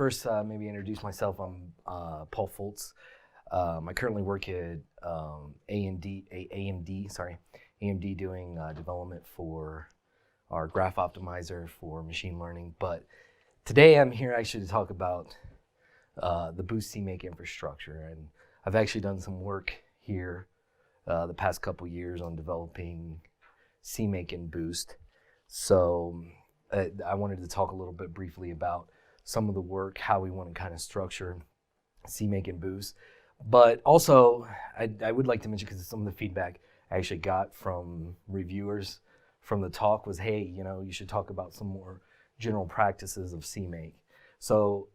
first maybe introduce myself. I'm Paul Foltz. I currently work at AMD doing development for our graph optimizer for machine learning. But today I'm here actually to talk about the Boost CMake infrastructure. And I've actually done some work here the past couple years on developing CMake and Boost. So I wanted to talk a little bit briefly about some of the work, how we want to kind of structure CMake and Boost. But also, I would like to mention, because some of the feedback I actually got from reviewers from the talk was, hey, you should talk about some more general practices of CMake. So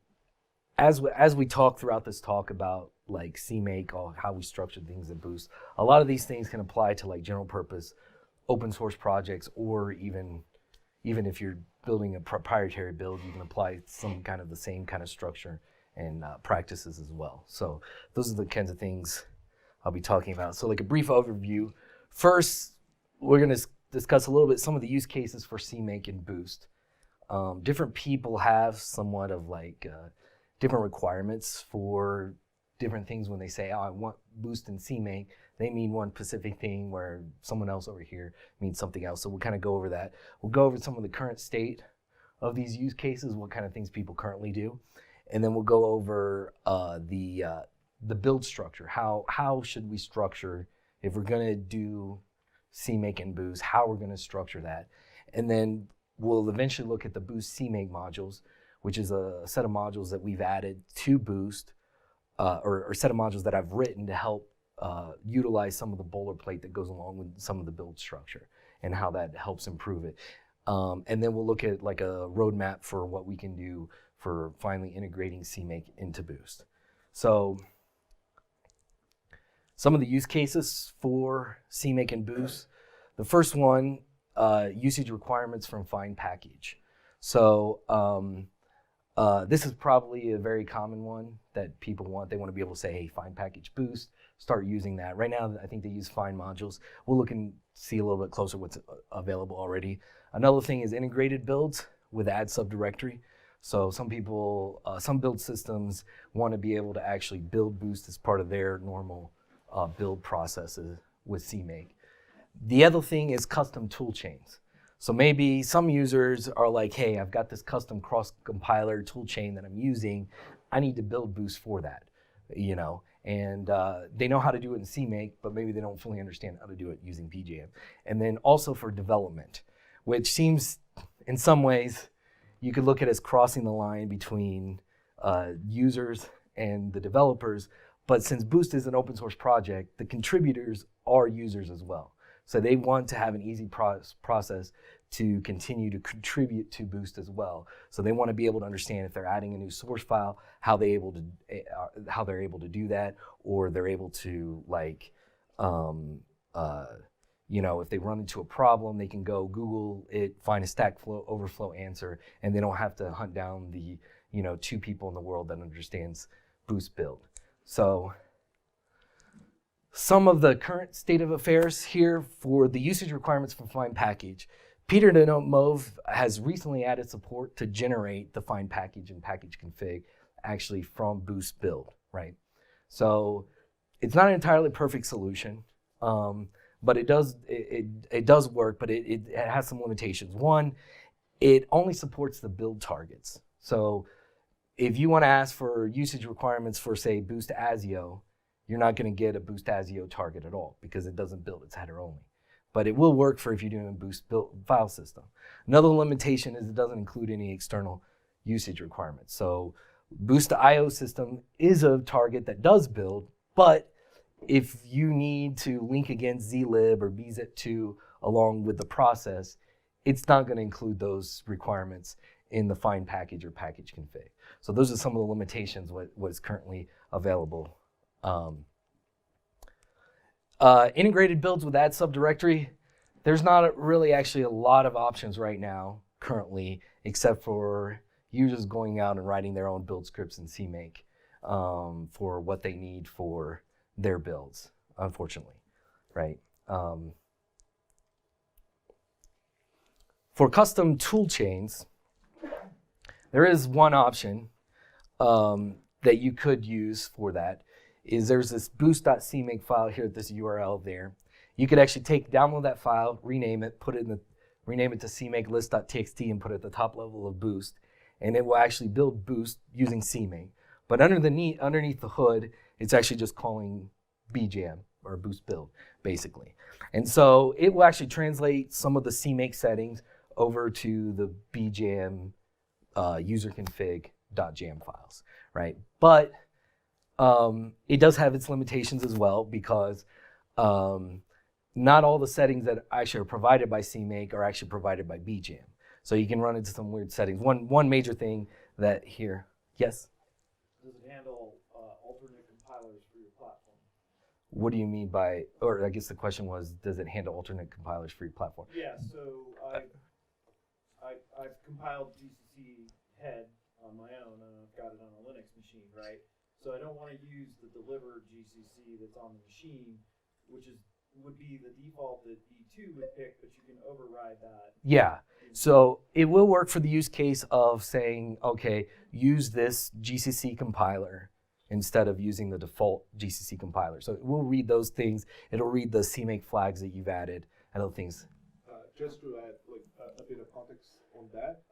as we talk throughout this talk about like CMake, or how we structure things in Boost, a lot of these things can apply to like general purpose open source projects, or even if you're building a proprietary build, you can apply some kind of the same kind of structure and practices as well. So those are the kinds of things I'll be talking about. So like a brief overview. First, we're going to discuss a little bit some of the use cases for CMake and Boost. Different people have somewhat of like different requirements for different things. When they say, oh, I want Boost and CMake, they mean one specific thing, where someone else over here means something else. So we'll kind of go over that. We'll go over some of the current state of these use cases, what kind of things people currently do. And then we'll go over the build structure. How should we structure, if we're going to do CMake and Boost, how we're going to structure that. And then we'll eventually look at the Boost CMake modules, which is a set of modules that we've added to Boost, or a set of modules that I've written to help utilize some of the boilerplate that goes along with some of the build structure and how that helps improve it. And then we'll look at like a roadmap for what we can do for finally integrating CMake into Boost. So some of the use cases for CMake and Boost. The first one, usage requirements from Find Package. So this is probably a very common one that people want. They want to be able to say, hey, Find Package Boost, start using that. Right now, I think they use Find modules. We'll look and see a little bit closer what's available already. Another thing is integrated builds with add subdirectory. So some people, some build systems want to be able to actually build Boost as part of their normal build processes with CMake. The other thing is custom tool chains. So maybe some users are like, hey, I've got this custom cross-compiler tool chain that I'm using. I need to build Boost for that, and they know how to do it in CMake, but maybe they don't fully understand how to do it using PJM. And then also for development, which seems in some ways you could look at as crossing the line between users and the developers. But since Boost is an open source project, the contributors are users as well. So they want to have an easy process to continue to contribute to Boost as well. So they want to be able to understand if they're adding a new source file, how they're able to do that, or they're able to like, if they run into a problem, they can go Google it, find a Stack Overflow answer, and they don't have to hunt down the 2 people in the world that understands Boost build. So some of the current state of affairs here for the usage requirements for Find Package. Peter Mauve has recently added support to generate the Find Package and package config actually from Boost build, right? So it's not an entirely perfect solution, but it does work, but it has some limitations. One, it only supports the build targets. So if you want to ask for usage requirements for, say, Boost ASIO, you're not going to get a Boost ASIO target at all because it doesn't build, it's header only. But it will work for if you're doing a Boost build file system. Another limitation is it doesn't include any external usage requirements. So Boost IO system is a target that does build, but if you need to link against zlib or bzip2 along with the process, it's not going to include those requirements in the Find Package or package config. So those are some of the limitations what is currently available. Integrated builds with add subdirectory. There's not really actually a lot of options right now currently, except for users going out and writing their own build scripts in CMake for what they need for their builds, unfortunately, right? For custom tool chains, there is one option that you could use for that is there's this boost.cmake file here at this URL there. You could actually download that file, rename it, rename it to CMake list.txt and put it at the top level of Boost, and it will actually build Boost using CMake. But underneath the hood, it's actually just calling bjam or Boost build, basically. And so it will actually translate some of the CMake settings over to the bjam userconfig.jam files, right? But it does have its limitations as well, because not all the settings that actually are provided by CMake are actually provided by bjam. So you can run into some weird settings. One major thing that here, yes? Does it handle alternate compilers for your platform? What do you mean by, or I guess the question was, does it handle alternate compilers for your platform? Yeah, so I've compiled GCC head on my own, and I've got it on a Linux machine, right? So I don't want to use the delivered GCC that's on the machine, which would be the default that E2 would pick, but you can override that. Yeah, so it will work for the use case of saying, okay, use this GCC compiler instead of using the default GCC compiler. So it will read those things. It'll read the CMake flags that you've added and other things. Just to add a bit of context on that,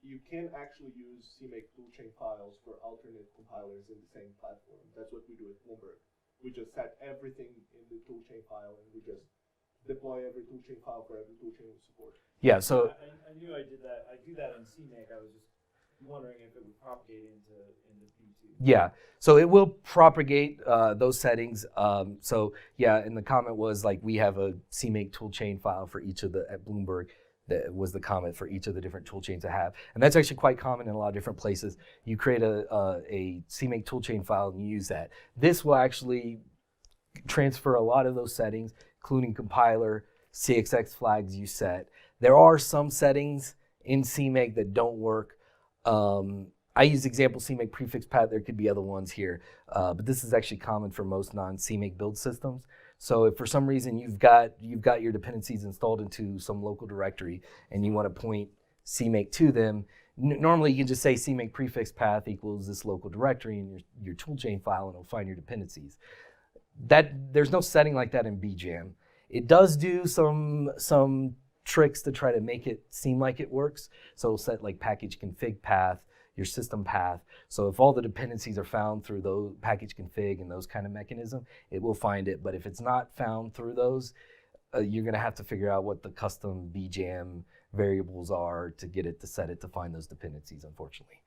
you can actually use CMake toolchain files for alternate compilers in the same platform. That's what we do at Bloomberg. We just set everything in the toolchain file, and we just deploy every toolchain file for every toolchain we support. Yeah, so I knew I did that. I do that in CMake. I was just wondering if it would propagate into P2. yeah, so it will propagate those settings. So yeah, and the comment was like, we have a CMake toolchain file for each of at Bloomberg. That was the comment for each of the different toolchains I have. And that's actually quite common in a lot of different places. You create a CMake toolchain file and you use that. This will actually transfer a lot of those settings, including compiler, CXX flags you set. There are some settings in CMake that don't work. I use example CMake prefix path. There could be other ones here, but this is actually common for most non-CMake build systems. So if for some reason you've got your dependencies installed into some local directory and you want to point CMake to them, normally you can just say CMake prefix path equals this local directory in your toolchain file, and it'll find your dependencies. There's no setting like that in bjam. It does do some tricks to try to make it seem like it works. So it'll set like package config path, your system path. So if all the dependencies are found through those package config and those kind of mechanism, it will find it. But if it's not found through those, you're gonna have to figure out what the custom bjam variables are to get it to set it to find those dependencies, unfortunately.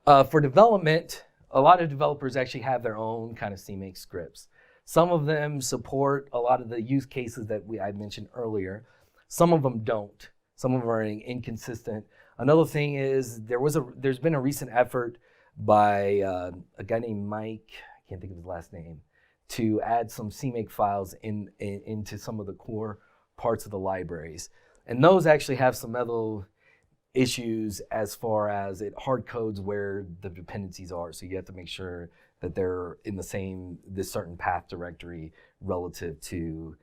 For development, a lot of developers actually have their own kind of CMake scripts. Some of them support a lot of the use cases that I mentioned earlier. Some of them don't. Some of them are inconsistent. Another thing is there's been a recent effort by a guy named Mike, I can't think of his last name, to add some CMake files into some of the core parts of the libraries. And those actually have some other issues as far as it hard codes where the dependencies are. So you have to make sure that they're in this certain path directory relative to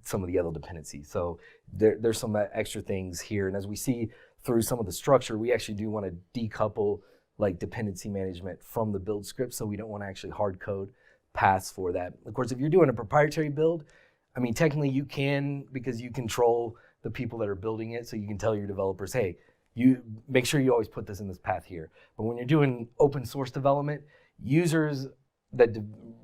some of the other dependencies. So there's some extra things here. And as we see through some of the structure, we actually do want to decouple like dependency management from the build script. So we don't want to actually hard code paths for that. Of course, if you're doing a proprietary build, I mean, technically you can, because you control the people that are building it. So you can tell your developers, hey, you make sure you always put this in this path here. But when you're doing open source development, users that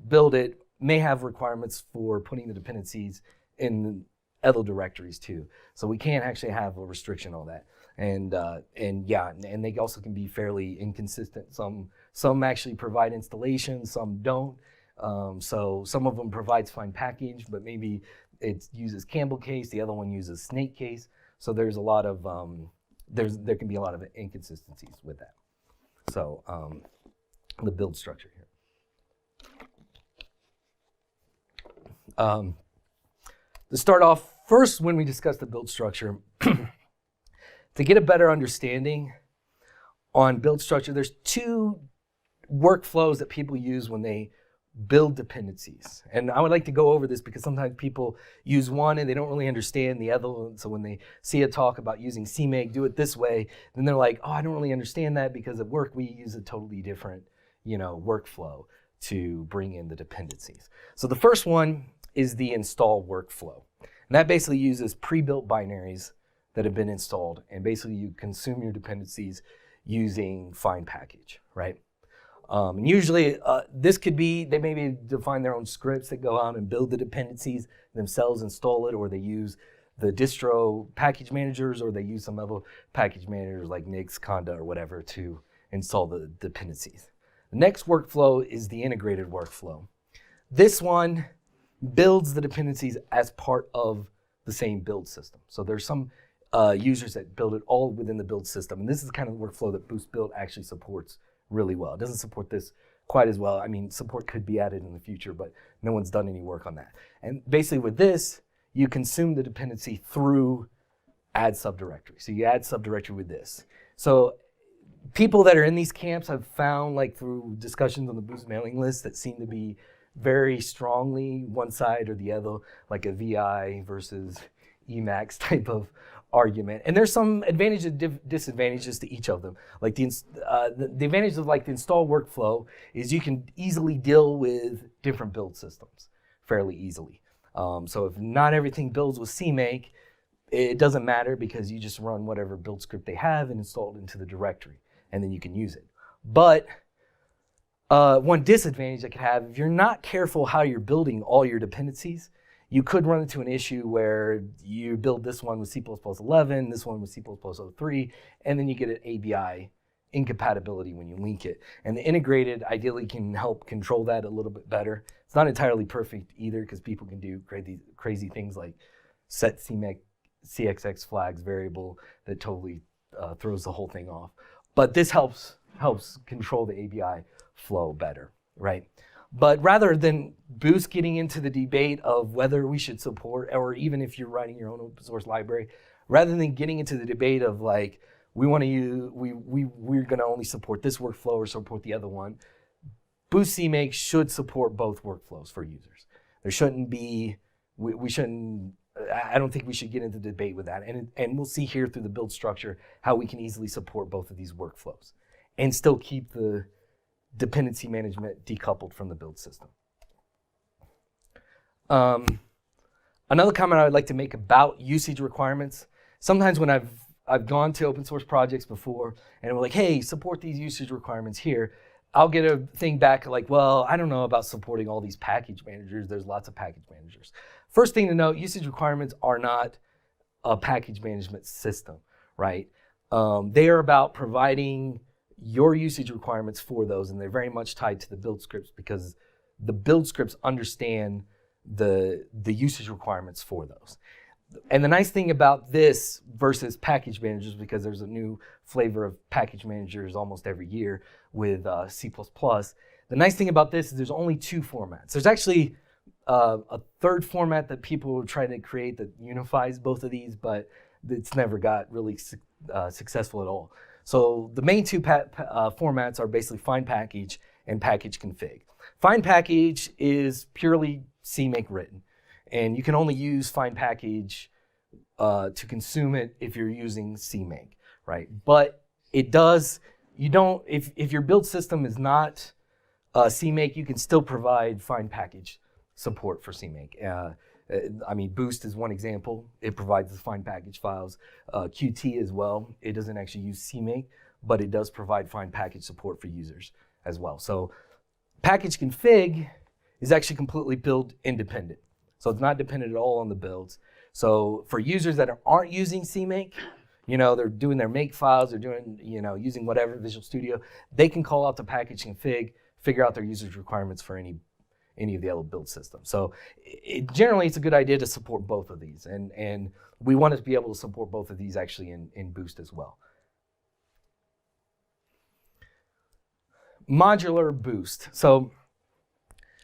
build it may have requirements for putting the dependencies in other directories too. So we can't actually have a restriction on that. And they also can be fairly inconsistent. Some actually provide installation, some don't. So some of them provides find package, but maybe it uses Campbell case, the other one uses Snake case. So there's a lot of there can be a lot of inconsistencies with that. So the build structure here. To start off, first when we discuss the build structure, to get a better understanding on build structure, there's two workflows that people use when they build dependencies. And I would like to go over this because sometimes people use one and they don't really understand the other one. So when they see a talk about using CMake, do it this way, then they're like, oh, I don't really understand that because at work we use a totally different, workflow to bring in the dependencies. So the first one is the install workflow. And that basically uses pre-built binaries that have been installed. And basically you consume your dependencies using find package, right? And usually this could be, they maybe define their own scripts that go out and build the dependencies themselves, install it, or they use the distro package managers, or they use some other package managers like Nix, Conda, or whatever to install the dependencies. The next workflow is the integrated workflow. This one builds the dependencies as part of the same build system. So there's some users that build it all within the build system. And this is kind of the workflow that Boost Build actually supports really well. It doesn't support this quite as well. I mean, support could be added in the future, but no one's done any work on that. And basically with this, you consume the dependency through add subdirectory. So you add subdirectory with this. So people that are in these camps have found, like through discussions on the Boost mailing list, that seem to be very strongly one side or the other, like a VI versus Emacs type of argument. And there's some advantages and disadvantages to each of them. Like the advantage of like the install workflow is you can easily deal with different build systems fairly easily. So if not everything builds with CMake, it doesn't matter because you just run whatever build script they have and install it into the directory, and then you can use it. But one disadvantage that could have, if you're not careful how you're building all your dependencies, you could run into an issue where you build this one with C++11, this one with C++03, and then you get an ABI incompatibility when you link it. And the integrated ideally can help control that a little bit better. It's not entirely perfect either because people can do crazy things like set CMake CXX flags variable that totally throws the whole thing off. But this helps control the ABI flow better, right? But rather than Boost getting into the debate of whether we should support, or even if you're writing your own open source library, rather than getting into the debate of like, we're going to only support this workflow or support the other one, Boost CMake should support both workflows for users. There shouldn't be, I don't think we should get into debate with that. And we'll see here through the build structure how we can easily support both of these workflows and still keep the dependency management decoupled from the build system. Another comment I would like to make about usage requirements. Sometimes when I've gone to open source projects before and we're like, hey, support these usage requirements here, I'll get a thing back like, well, I don't know about supporting all these package managers. There's lots of package managers. First thing to note, usage requirements are not a package management system, right? They are about providing your usage requirements for those, and they're very much tied to the build scripts because the build scripts understand the usage requirements for those. And the nice thing about this versus package managers, because there's a new flavor of package managers almost every year with C++, the nice thing about this is there's only two formats. There's actually a third format that people are trying to create that unifies both of these, but it's never got really successful at all. So the main two formats are basically find package and package config. Find package is purely CMake written, and you can only use find package to consume it if you're using CMake, right? But it does, if your build system is not CMake, you can still provide find package support for CMake. I mean, Boost is one example. It provides the find package files. Qt as well. It doesn't actually use CMake, but it does provide find package support for users as well. So package config is actually completely build independent. So it's not dependent at all on the builds. So for users that aren't using CMake, they're doing their make files, they're doing, using whatever Visual Studio, they can call out the package config, figure out their usage requirements for any of the other build systems. So generally, it's a good idea to support both of these. And we want to be able to support both of these actually in Boost as well. Modular Boost. So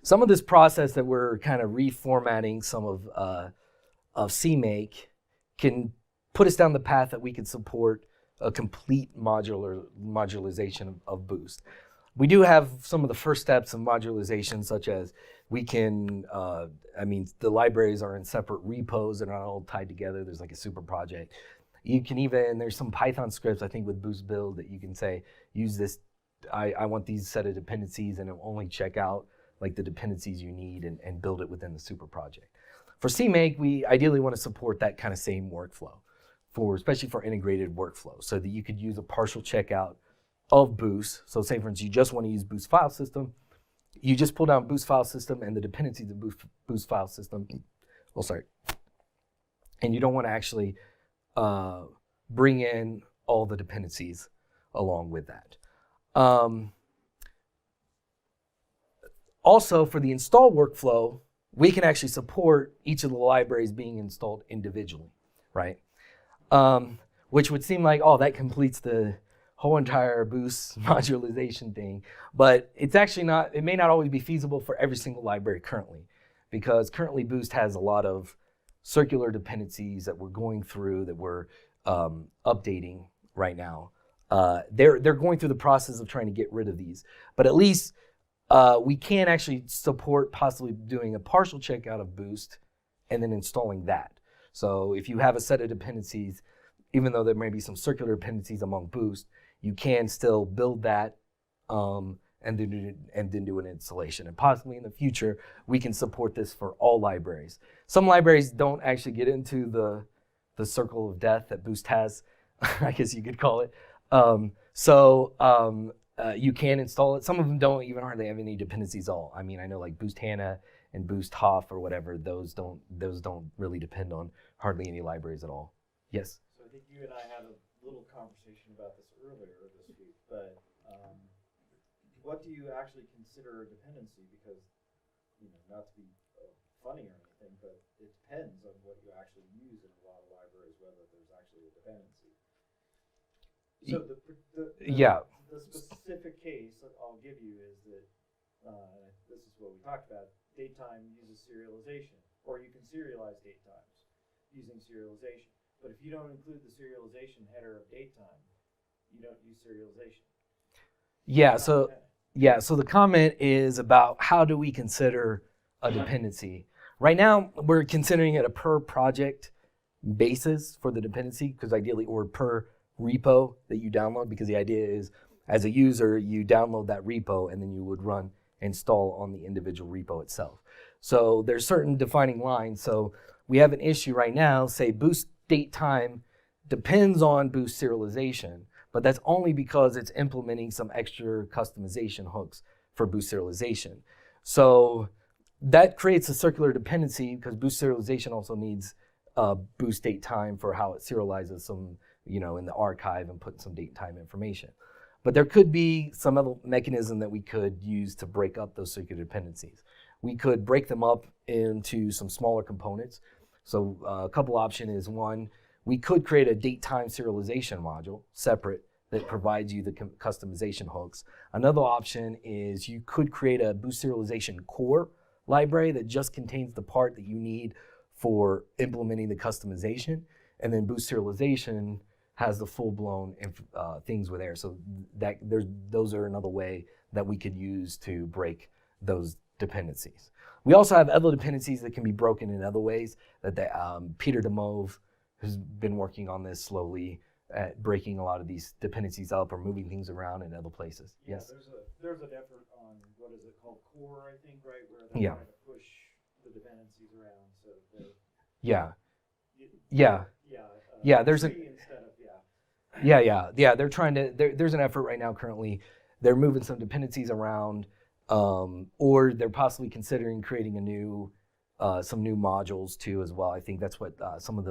some of this process that we're kind of reformatting some of CMake can put us down the path that we can support a complete modularization of Boost. we do have some of the first steps of modularization, such as we can, the libraries are in separate repos. They're not all tied together. There's like a super project. You can even, there's some Python scripts, I think with Boost Build, that you can say, use this, I want these set of dependencies, and it'll only check out like the dependencies you need and build it within the super project. For CMake, we ideally want to support that kind of same workflow, especially for integrated workflow, so that you could use a partial checkout of Boost. So say, for instance, you just want to use Boost file system, you just pull down Boost file system and the dependencies of Boost file system, and you don't want to actually bring in all the dependencies along with that. Also, for the install workflow, we can actually support each of the libraries being installed individually, right? Which would seem like, oh, that completes the whole entire Boost modularization thing, but it's actually not, it may not always be feasible for every single library currently, because currently Boost has a lot of circular dependencies that we're going through, that we're updating right now. They're going through the process of trying to get rid of these, but at least we can actually support possibly doing a partial checkout of Boost and then installing that. So if you have a set of dependencies, even though there may be some circular dependencies among Boost, you can still build that and then do an installation. And possibly in the future, we can support this for all libraries. Some libraries don't actually get into the circle of death that Boost has, I guess you could call it. You can install it. Some of them don't even hardly have any dependencies at all. I mean, I know like Boost HANA and Boost HOF or whatever, those don't really depend on hardly any libraries at all. Yes? So I think you and I had a little conversation about this earlier this week, but what do you actually consider a dependency? Because, not to be funny or anything, but it depends on what you actually use in a lot of libraries, whether there's actually a dependency. So the specific case that I'll give you is that, this is what we talked about, datetime uses serialization, or you can serialize date times using serialization. But if you don't include the serialization header of datetime, you don't use serialization. So the comment is about how do we consider a dependency. Right now, we're considering it a per project basis for the dependency, because ideally, or per repo that you download, because the idea is, as a user, you download that repo and then you would run install on the individual repo itself. So there's certain defining lines. So we have an issue right now, say Boost date time depends on Boost serialization, but that's only because it's implementing some extra customization hooks for Boost serialization. So that creates a circular dependency, because Boost serialization also needs Boost date time for how it serializes some, in the archive and put some date and time information. But there could be some other mechanism that we could use to break up those circular dependencies. We could break them up into some smaller components. So a couple options is, one, we could create a date time serialization module separate that provides you the customization hooks. Another option is you could create a Boost serialization core library that just contains the part that you need for implementing the customization, and then Boost serialization has the full-blown things with there. So those are another way that we could use to break those dependencies. We also have other dependencies that can be broken in other ways. Peter DeMove has been working on this slowly at breaking a lot of these dependencies up or moving things around in other places. Yeah, yes. There's an effort on, what is it called, core, I think, right, where they're trying to push the dependencies around so that they're there's they're trying to, there's an effort right now currently. They're moving some dependencies around, or they're possibly considering creating some new modules too as well. I think that's what some of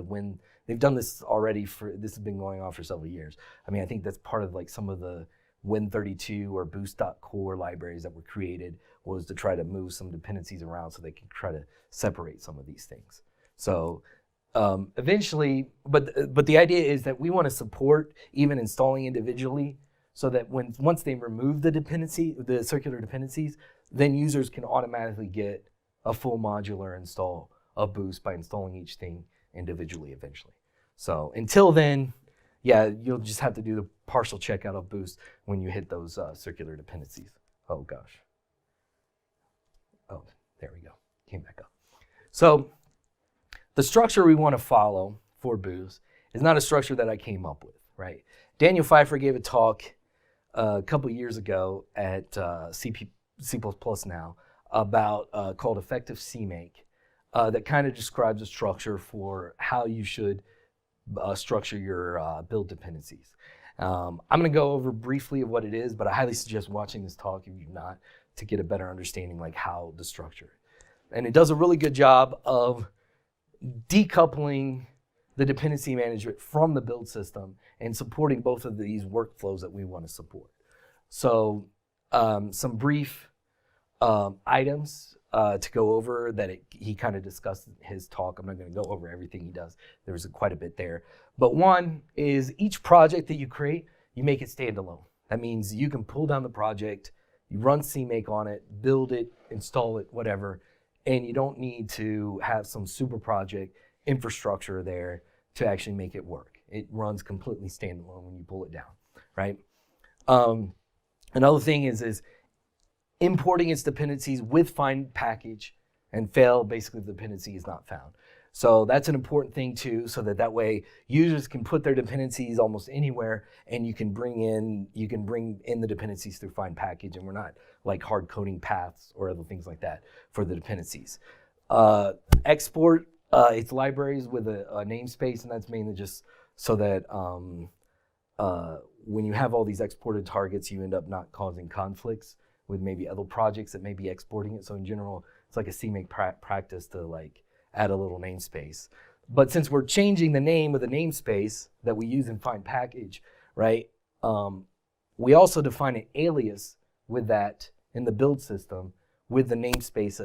they've done this already, this has been going on for several years. I mean, I think that's part of like some of the Win32 or Boost.core libraries that were created, was to try to move some dependencies around so they can try to separate some of these things. So eventually, but the idea is that we want to support even installing individually, so that once they remove the circular dependencies, then users can automatically get a full modular install of Boost by installing each thing individually eventually. So until then, you'll just have to do the partial checkout of Boost when you hit those circular dependencies. Oh gosh. Oh, there we go. Came back up. So the structure we want to follow for Boost is not a structure that I came up with, right? Daniel Pfeiffer gave a talk a couple years ago at C++ Now about called Effective CMake that kind of describes a structure for how you should structure your build dependencies. I'm going to go over briefly of what it is, but I highly suggest watching this talk if you're not, to get a better understanding like how to structure. And it does a really good job of decoupling the dependency management from the build system and supporting both of these workflows that we want to support. So some brief items to go over that he kind of discussed in his talk. I'm not going to go over everything he does. There's quite a bit there. But one is each project that you create, you make it standalone. That means you can pull down the project, you run CMake on it, build it, install it, whatever, and you don't need to have some super project infrastructure there to actually make it work. It runs completely standalone when you pull it down, right? Another thing is importing its dependencies with find package and fail, basically the dependency is not found. So that's an important thing too, so that way users can put their dependencies almost anywhere, and you can bring in the dependencies through find package, and we're not like hard coding paths or other things like that for the dependencies. Export its libraries with a namespace, and that's mainly just so that when you have all these exported targets, you end up not causing conflicts with maybe other projects that may be exporting it. So in general, it's like a CMake practice to like add a little namespace. But since we're changing the name of the namespace that we use in find package, right? We also define an alias with that in the build system with the namespace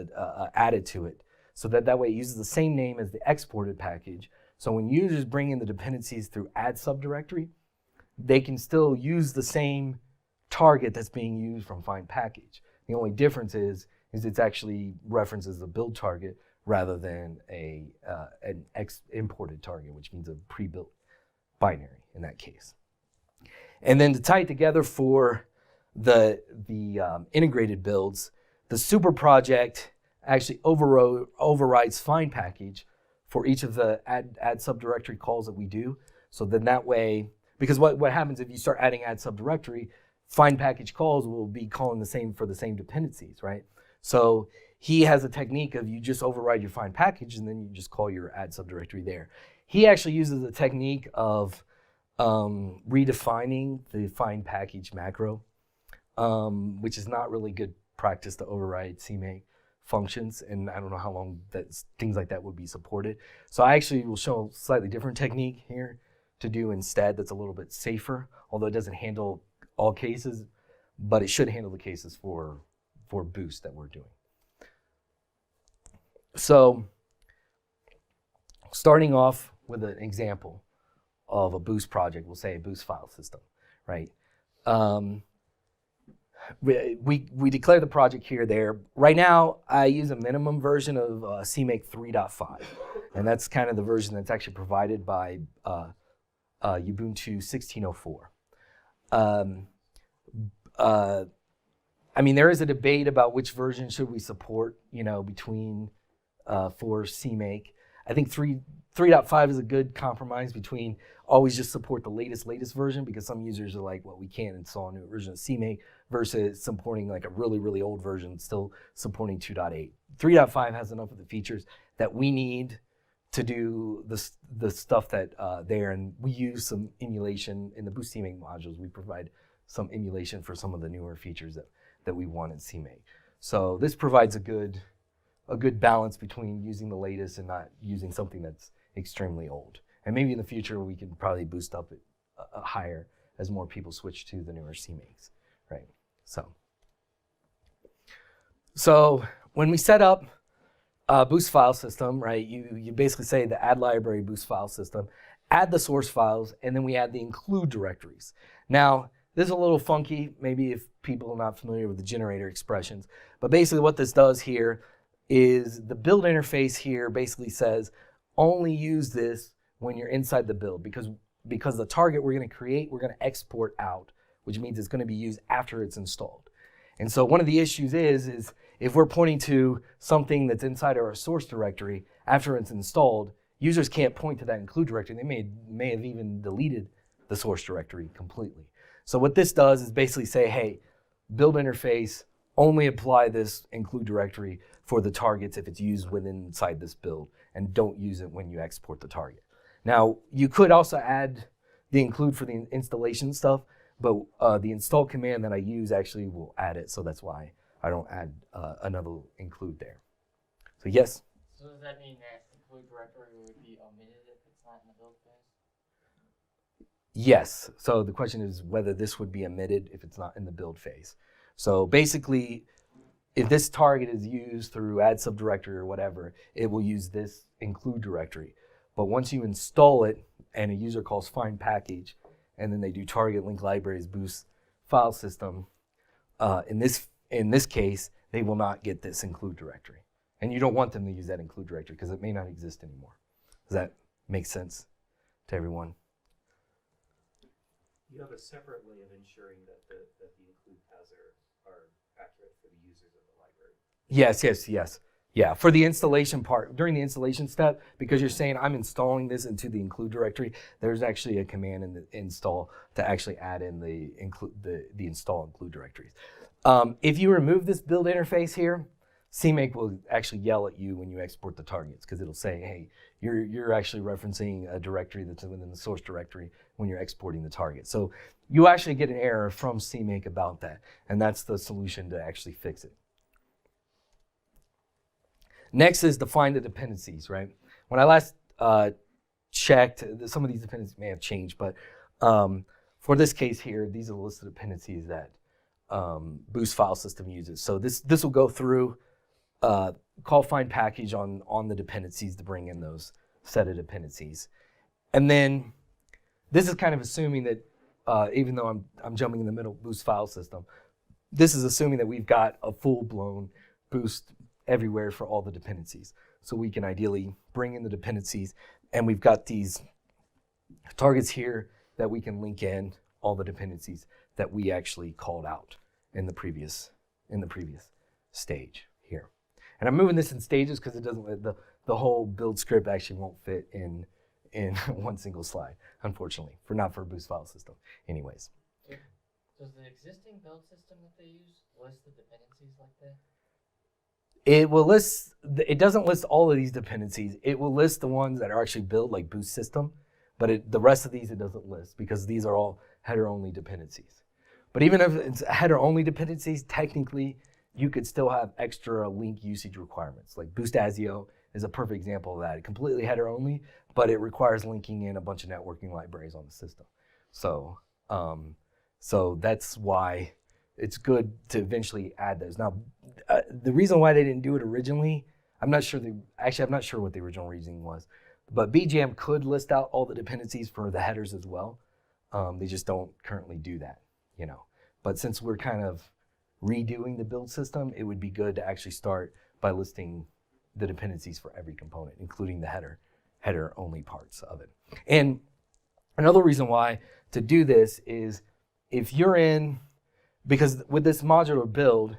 added to it. So that way it uses the same name as the exported package. So when users bring in the dependencies through add subdirectory, they can still use the same target that's being used from find package. The only difference is it's actually references a build target rather than an imported target, which means a pre-built binary in that case. And then to tie it together for the integrated builds, the super project actually overrides find package for each of the add subdirectory calls that we do. So then that way, because what happens if you start adding add subdirectory, find package calls will be calling the same for the same dependencies, right? So he has a technique of you just override your find package and then you just call your add subdirectory there. He actually uses a technique of redefining the find package macro, which is not really good practice to override CMake functions, and I don't know how long things like that would be supported. So I actually will show a slightly different technique here to do instead that's a little bit safer, although it doesn't handle all cases, but it should handle the cases for Boost that we're doing. So starting off with an example of a Boost project, we'll say a Boost file system, right? We declare the project here, there. Right now, I use a minimum version of CMake 3.5, and that's kind of the version that's actually provided by Ubuntu 16.04. I mean, there is a debate about which version should we support, between for CMake. I think 3.5 is a good compromise between always just support the latest version, because some users are like, well, we can't install a new version of CMake, versus supporting like a really old version still supporting 2.8. 3.5 has enough of the features that we need to do the stuff that there, and we use some emulation in the Boost CMake modules. We provide some emulation for some of the newer features that we want in CMake. So this provides a good balance between using the latest and not using something that's extremely old. And maybe in the future we can probably boost up it higher as more people switch to the newer CMakes, right? So when we set up Boost file system, right, you basically say the add library Boost file system, add the source files, and then we add the include directories. Now, this is a little funky, maybe if people are not familiar with the generator expressions, but basically what this does here is the build interface here basically says only use this when you're inside the build, because because the target we're going to create, we're going to export out, which means it's going to be used after it's installed. And so one of the issues is if we're pointing to something that's inside of our source directory after it's installed, users can't point to that include directory. They may have even deleted the source directory completely. So what this does is basically say, hey, build interface, only apply this include directory for the targets if it's used inside this build, and don't use it when you export the target. Now, you could also add the include for the installation stuff, but the install command that I use actually will add it, so that's why I don't add another include there. So yes? So does that mean that include directory would be omitted if it's not in the build phase? Yes. So the question is whether this would be omitted if it's not in the build phase. So basically, if this target is used through add subdirectory or whatever, it will use this include directory. But once you install it and a user calls find package, and then they do target link libraries boost file system, in this case, they will not get this include directory. And you don't want them to use that include directory because it may not exist anymore. Does that make sense to everyone? You have a separate way of ensuring that the include paths are accurate for the users of the library. Yes. Yeah, for the installation part, during the installation step, because you're saying I'm installing this into the include directory, there's actually a command in the install to actually add in the install include directories. If you remove this build interface here, CMake will actually yell at you when you export the targets because it'll say, hey, you're actually referencing a directory that's within the source directory when you're exporting the target. So you actually get an error from CMake about that, and that's the solution to actually fix it. Next is define the dependencies, right? When I last checked, some of these dependencies may have changed, but for this case here, these are the list of dependencies that Boost file system uses. So this will go through, call find package on the dependencies to bring in those set of dependencies. And then this is kind of assuming that even though I'm jumping in the middle Boost file system, this is assuming that we've got a full-blown Boost everywhere for all the dependencies. So we can ideally bring in the dependencies, and we've got these targets here that we can link in all the dependencies that we actually called out in the previous stage here. And I'm moving this in stages because it doesn't, the whole build script actually won't fit in one single slide, unfortunately, not for a Boost file system. Anyways. Does the existing build system that they use list the dependencies like that? It will list, it doesn't list all of these dependencies. It will list the ones that are actually built like Boost system, but the rest of these it doesn't list because these are all header-only dependencies. But even if it's header-only dependencies, technically you could still have extra link usage requirements. Like Boost ASIO is a perfect example of that. It's completely header-only, but it requires linking in a bunch of networking libraries on the system. So, so that's why it's good to eventually add those. Now, the reason why they didn't do it originally, I'm not sure what the original reasoning was, but BGM could list out all the dependencies for the headers as well. They just don't currently do that, you know. But since we're kind of redoing the build system, it would be good to actually start by listing the dependencies for every component, including the header only parts of it. And another reason why to do this is if you're in, because with this modular build,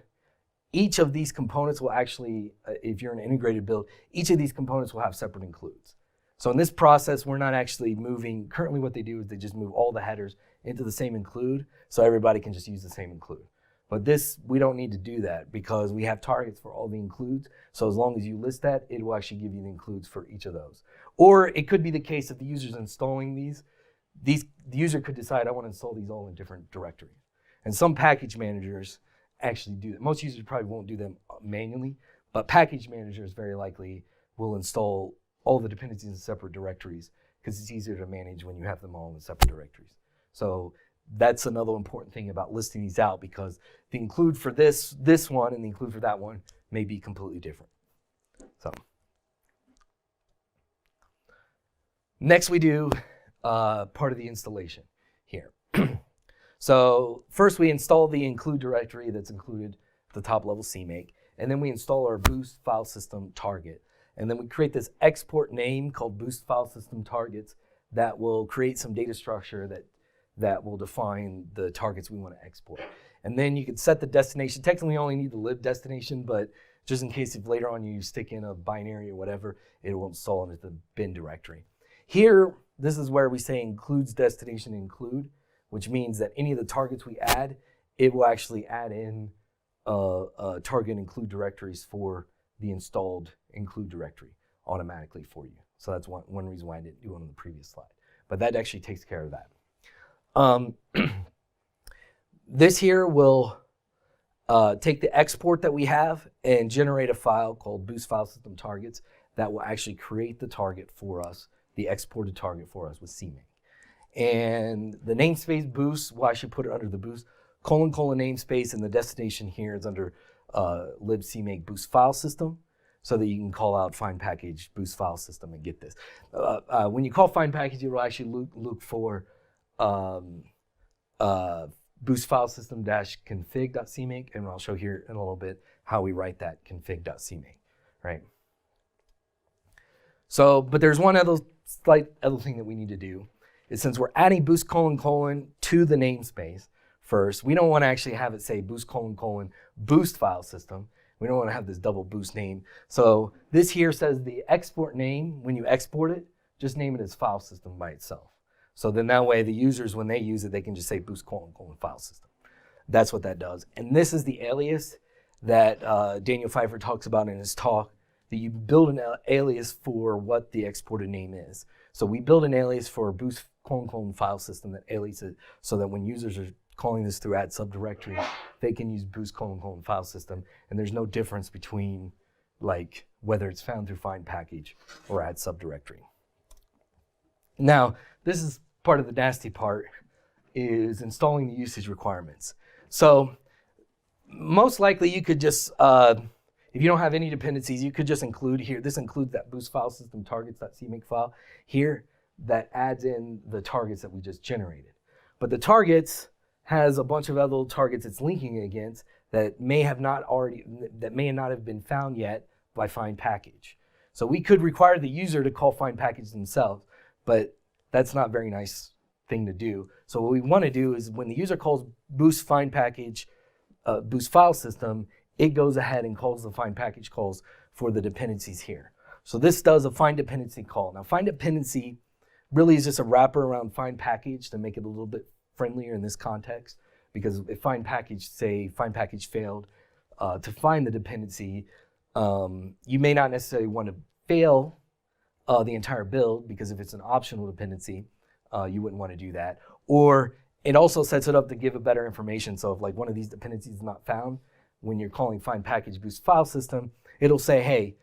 each of these components will actually, if you're an integrated build, each of these components will have separate includes. So in this process, we're not actually moving, currently what they do is they just move all the headers into the same include, so everybody can just use the same include. But this, we don't need to do that because we have targets for all the includes, so as long as you list that, it will actually give you the includes for each of those. Or it could be the case if the user's installing the user could decide, I want to install these all in different directories. And some package managers actually do that. Most users probably won't do them manually, but package managers very likely will install all the dependencies in separate directories because it's easier to manage when you have them all in separate directories. So that's another important thing about listing these out because the include for this one and the include for that one may be completely different. So next we do part of the installation here. So first we install the include directory that's included at the top level CMake, and then we install our Boost file system target. And then we create this export name called Boost file system targets that will create some data structure that will define the targets we want to export. And then you can set the destination. Technically, you only need the lib destination, but just in case if later on you stick in a binary or whatever, it will install into the bin directory. Here, this is where we say includes destination include, which means that any of the targets we add, it will actually add in target include directories for the installed include directory automatically for you. So that's one reason why I didn't do it on the previous slide. But that actually takes care of that. This here will take the export that we have and generate a file called boost file system targets that will actually create the target for us, the exported target for us with CMake. And the namespace boost, well, I should put it under the boost, colon namespace, and the destination here is under lib CMake boost file system, so that you can call out find package boost file system and get this. When you call find package, it will actually look for boost file system -config.cmake, and I'll show here in a little bit how we write that config.cmake, right? So, but there's one slight other thing that we need to do is since we're adding boost : to the namespace first, we don't want to actually have it say boost : boost file system. We don't want to have this double boost name. So this here says the export name, when you export it, just name it as file system by itself. So then that way the users, when they use it, they can just say boost : file system. That's what that does. And this is the alias that Daniel Pfeiffer talks about in his talk, that you build an alias for what the exported name is. So we build an alias for boost : file system that alias it so that when users are calling this through add subdirectory, they can use boost : file system, and there's no difference between like whether it's found through find package or add subdirectory. Now, this is part of the nasty part, is installing the usage requirements. So most likely you could just, if you don't have any dependencies, you could just include here, this includes that boost file system targets.cmake file here that adds in the targets that we just generated. But the targets has a bunch of other targets it's linking against that may not have been found yet by find package. So we could require the user to call find package themselves, but that's not a very nice thing to do. So what we want to do is when the user calls boost find package, boost file system, it goes ahead and calls the find package calls for the dependencies here. So this does a find dependency call. Now find dependency really is just a wrapper around find package to make it a little bit friendlier in this context, because if find package failed to find the dependency, you may not necessarily want to fail the entire build, because if it's an optional dependency, you wouldn't want to do that. Or it also sets it up to give a better information. So if like one of these dependencies is not found, when you're calling find package boost file system, it'll say, hey,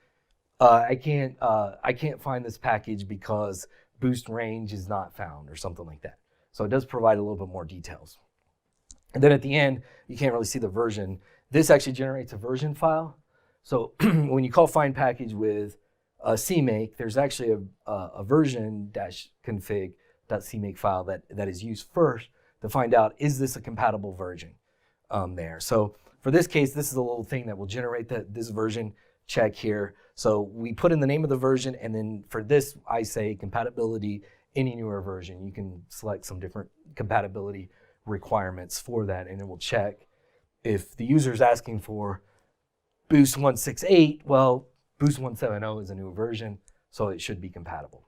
I can't find this package because boost range is not found, or something like that. So it does provide a little bit more details. And then at the end, you can't really see the version. This actually generates a version file. So when you call find package with CMake, there's actually a version -config.cmake file that is used first to find out, is this a compatible version there. So for this case, this is a little thing that will generate this version check here. So we put in the name of the version, and then for this, I say compatibility, any newer version. You can select some different compatibility requirements for that, and it will check if the user is asking for Boost 168, well, Boost 170 is a new version, so it should be compatible.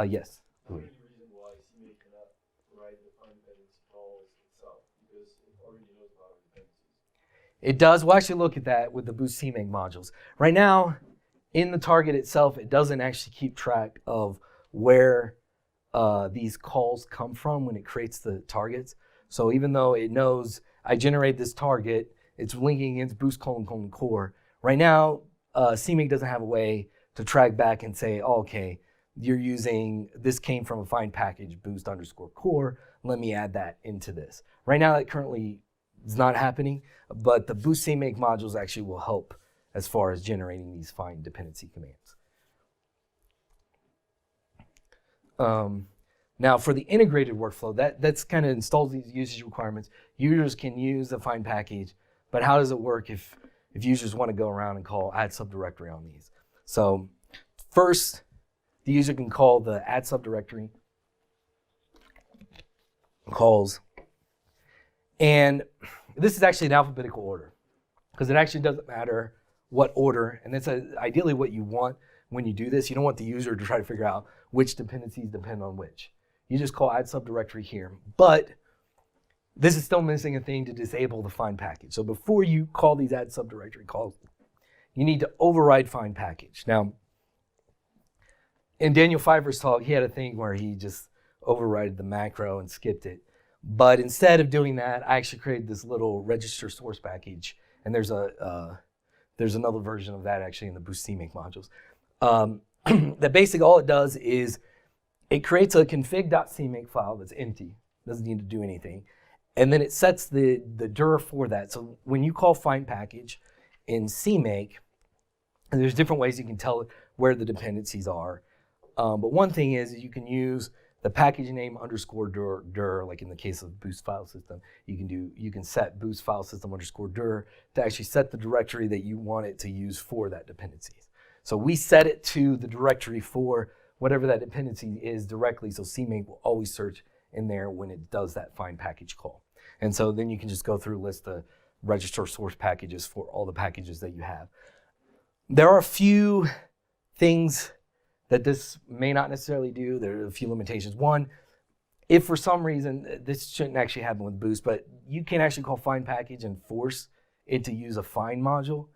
Yes? Louis. Any reason why CMake cannot write the find dependency calls itself, because it already knows about dependencies? It does. We'll actually look at that with the Boost CMake modules. Right now, in the target itself, it doesn't actually keep track of where these calls come from when it creates the targets. So even though it knows I generate this target, it's linking against boost : core. Right now, CMake doesn't have a way to track back and say, oh, okay, you're using, this came from a find package boost _ core, let me add that into this. Right now, that currently is not happening, but the Boost CMake modules actually will help as far as generating these find dependency commands. Now for the integrated workflow, that's kind of installs these usage requirements. Users can use the find package, but how does it work if users want to go around and call add subdirectory on these? So first, the user can call the add subdirectory calls. And this is actually in alphabetical order because it actually doesn't matter what order. And that's ideally what you want when you do this. You don't want the user to try to figure out which dependencies depend on which. You just call add subdirectory here. But this is still missing a thing to disable the find package. So before you call these add subdirectory calls, you need to override find package. Now, in Daniel Pfeiffer's talk, he had a thing where he just overrided the macro and skipped it. But instead of doing that, I actually created this little register source package. And there's another version of that actually in the Boost CMake modules. That basically all it does is it creates a config.cmake file that's empty, doesn't need to do anything. And then it sets the dir for that. So when you call find package in CMake, and there's different ways you can tell it where the dependencies are. But one thing is you can use the package name underscore dir, like in the case of Boost file system, you can set Boost file system underscore dir to actually set the directory that you want it to use for that dependencies. So we set it to the directory for whatever that dependency is directly, so CMake will always search in there when it does that find package call. And so then you can just go through list the register source packages for all the packages that you have. There are a few things that this may not necessarily do. There are a few limitations. One, if for some reason, this shouldn't actually happen with Boost, but you can actually call find package and force it to use a find module.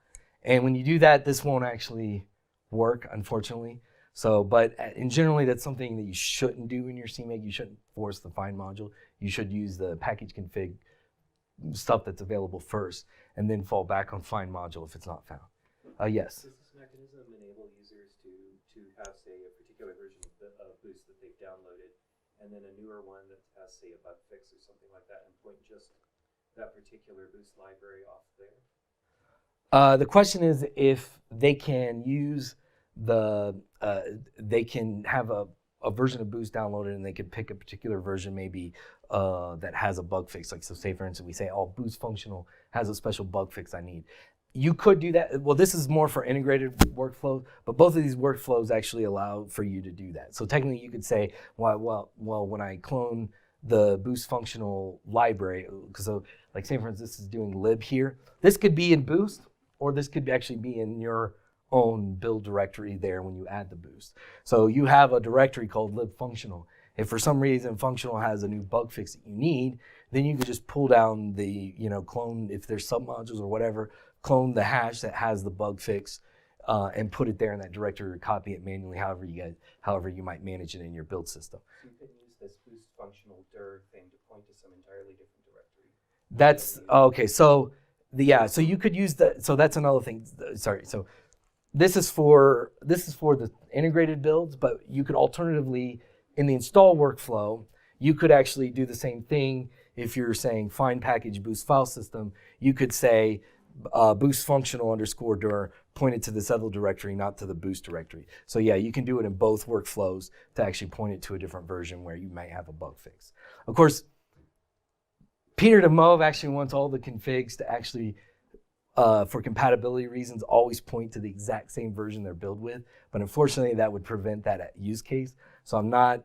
And when you do that, this won't actually work, unfortunately. So, but in generally, that's something that you shouldn't do in your CMake. You shouldn't force the find module. You should use the package config stuff that's available first, and then fall back on find module if it's not found. Yes? Does this mechanism enable users to have, say, a particular version of Boost that they've downloaded, and then a newer one that has, say, a bug fix or something like that, and point just that particular Boost library off there? The question is if they can use they can have a version of Boost downloaded and they can pick a particular version maybe that has a bug fix. Like, so say for instance, we say, oh, Boost functional has a special bug fix I need. You could do that. Well, this is more for integrated workflows, but both of these workflows actually allow for you to do that. So technically you could say, well, when I clone the Boost functional library, because so like say for instance, this is doing lib here. This could be in Boost, or this could actually be in your own build directory there when you add the Boost. So you have a directory called lib functional. If for some reason functional has a new bug fix that you need, then you could just pull down the, clone, if there's submodules or whatever, clone the hash that has the bug fix and put it there in that directory or copy it manually, however you might manage it in your build system. So you can use this Boost functional dir thing to point to some entirely different directory. That's okay. So so you could use so that's another thing. Sorry. So this is for the integrated builds, but you could alternatively in the install workflow, you could actually do the same thing. If you're saying find package Boost file system, you could say Boost functional underscore dir pointed to this other directory, not to the Boost directory. So yeah, you can do it in both workflows to actually point it to a different version where you might have a bug fix. Of course, Peter DeMove actually wants all the configs to actually, for compatibility reasons, always point to the exact same version they're built with. But unfortunately, that would prevent that use case. So I'm not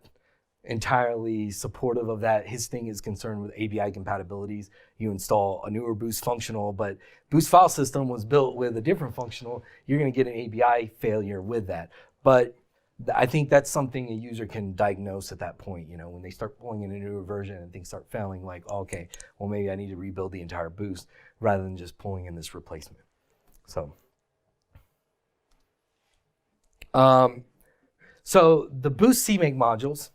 entirely supportive of that. His thing is concerned with ABI compatibilities. You install a newer Boost functional, but Boost file system was built with a different functional. You're going to get an ABI failure with that. But I think that's something a user can diagnose at that point. When they start pulling in a newer version and things start failing, like, okay, well, maybe I need to rebuild the entire Boost rather than just pulling in this replacement. So, so the Boost CMake modules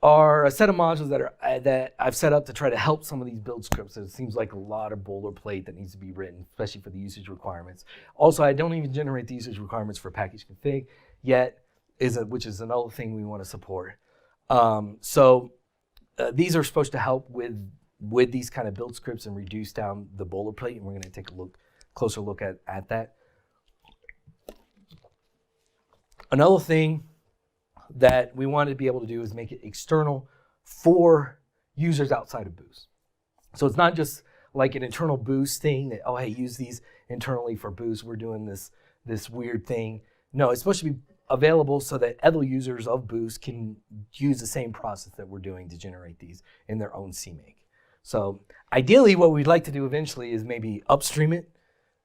are a set of modules that I've set up to try to help some of these build scripts. It seems like a lot of boilerplate that needs to be written, especially for the usage requirements. Also, I don't even generate the usage requirements for package config yet, which is another thing we want to support. These are supposed to help with these kind of build scripts and reduce down the boilerplate, and we're going to take a closer look at that. Another thing that we wanted to be able to do is make it external for users outside of Boost. So it's not just like an internal Boost thing that, oh, hey, use these internally for Boost. We're doing this weird thing. No, it's supposed to be available so that other users of Boost can use the same process that we're doing to generate these in their own CMake. So ideally, what we'd like to do eventually is maybe upstream it,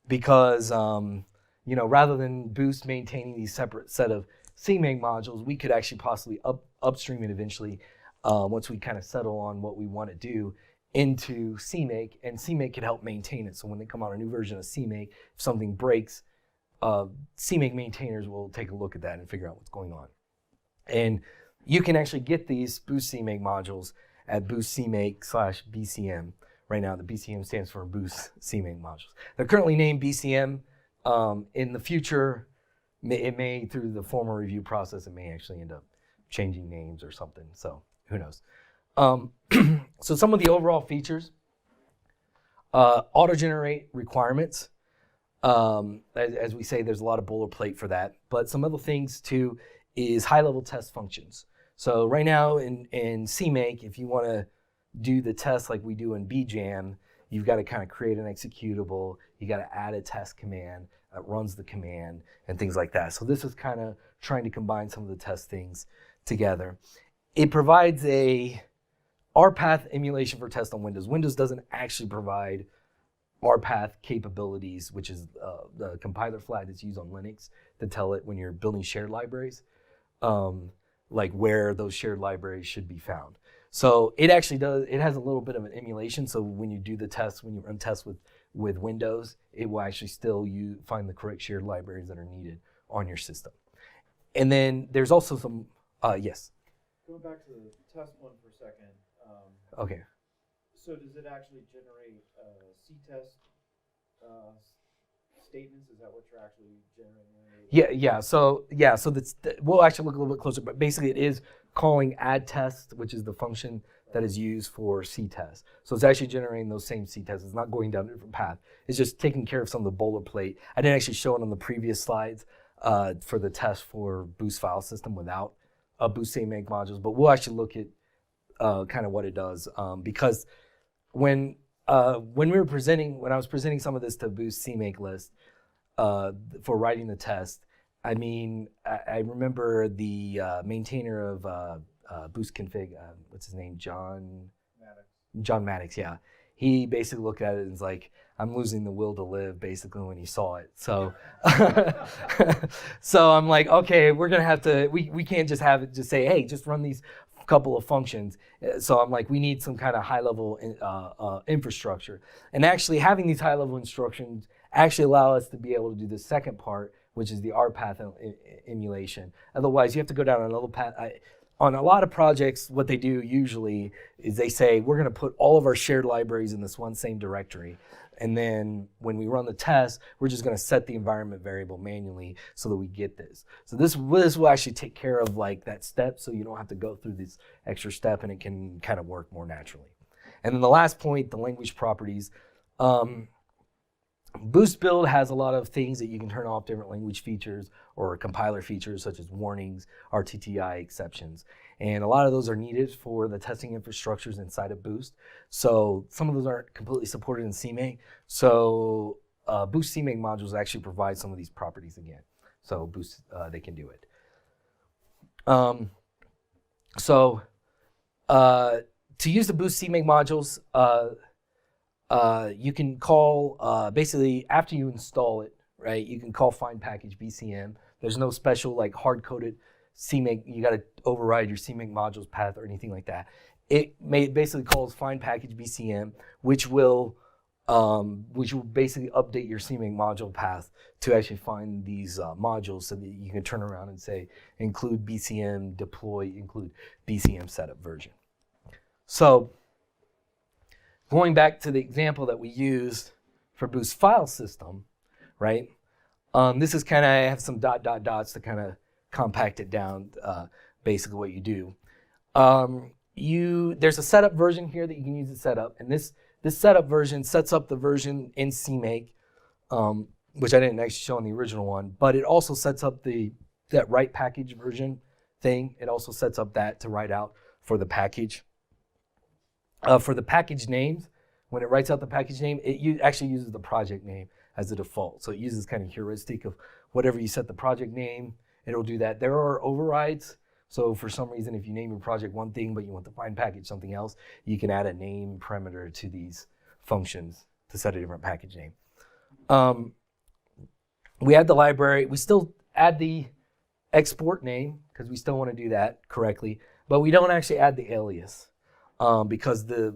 because rather than Boost maintaining these separate set of CMake modules, we could actually possibly upstream it eventually once we kind of settle on what we want to do into CMake, and CMake can help maintain it. So when they come out a new version of CMake, if something breaks, CMake maintainers will take a look at that and figure out what's going on. And you can actually get these Boost CMake modules at Boost CMake/BCM. Right now, the BCM stands for Boost CMake modules. They're currently named BCM. In the future, it may, through the formal review process, it may actually end up changing names or something. So who knows? So some of the overall features, auto-generate requirements. As we say, there's a lot of boilerplate for that. But some other things too is high-level test functions. So right now in CMake, if you want to do the test like we do in BJam, you've got to kind of create an executable. You got to add a test command that runs the command and things like that. So this is kind of trying to combine some of the test things together. It provides a RPath emulation for test on Windows. Windows doesn't actually provide RPath capabilities, which is the compiler flag that's used on Linux to tell it when you're building shared libraries, like where those shared libraries should be found. So it actually does, it has a little bit of an emulation. So when you do the test, when you run tests with Windows, it will actually still find the correct shared libraries that are needed on your system. And then there's also some, yes. Going back to the test one for a second. Okay. So does it actually generate C-test statements? Is that what you're actually generating? So we'll actually look a little bit closer, but basically it is calling add test, which is the function that is used for C-test. So it's actually generating those same C-tests. It's not going down a different path. It's just taking care of some of the boilerplate. I didn't actually show it on the previous slides for the test for Boost file system without Boost CMake modules, but we'll actually look at kind of what it does because when I was presenting some of this to Boost CMake list for writing the test, I mean, I remember the maintainer of Boost config, what's his name, John Maddox, yeah. He basically looked at it and was like, I'm losing the will to live, basically, when he saw it. So so I'm like, okay, we're going to have to, we can't just have it just say, hey, just run these couple of functions. So I'm like, we need some kind of high-level infrastructure. And actually having these high-level instructions actually allow us to be able to do the second part, which is the RPath emulation. Otherwise, you have to go down another path. On a lot of projects, what they do usually is they say, we're going to put all of our shared libraries in this one same directory. And then when we run the test, we're just going to set the environment variable manually so that we get this. So this will actually take care of like that step, so you don't have to go through this extra step, and it can kind of work more naturally. And then the last point, the language properties. Boost Build has a lot of things that you can turn off, different language features or compiler features such as warnings, RTTI exceptions. And a lot of those are needed for the testing infrastructures inside of Boost. So some of those aren't completely supported in CMake. So Boost CMake modules actually provide some of these properties again. So Boost, they can do it. To use the Boost CMake modules, you can call, basically after you install it, right, you can call find package BCM. There's no special like hard-coded CMake, you got to override your CMake modules path or anything like that. It basically calls find package BCM, which will basically update your CMake module path to actually find these modules so that you can turn around and say include BCM deploy, include BCM setup version. So going back to the example that we used for Boost file system, right? This is kind of, I have some dots to kind of compact it down, basically what you do. There's a setup version here that you can use to set up, and this setup version sets up the version in CMake, which I didn't actually show in the original one, but it also sets up that write package version thing. It also sets up that to write out for the package. For the package names, when it writes out the package name, it actually uses the project name as the default. So it uses kind of heuristic of whatever you set the project name, it'll do that. There are overrides. So for some reason, if you name your project one thing, but you want the find package something else, you can add a name parameter to these functions to set a different package name. We add the library. We still add the export name because we still want to do that correctly, but we don't actually add the alias because the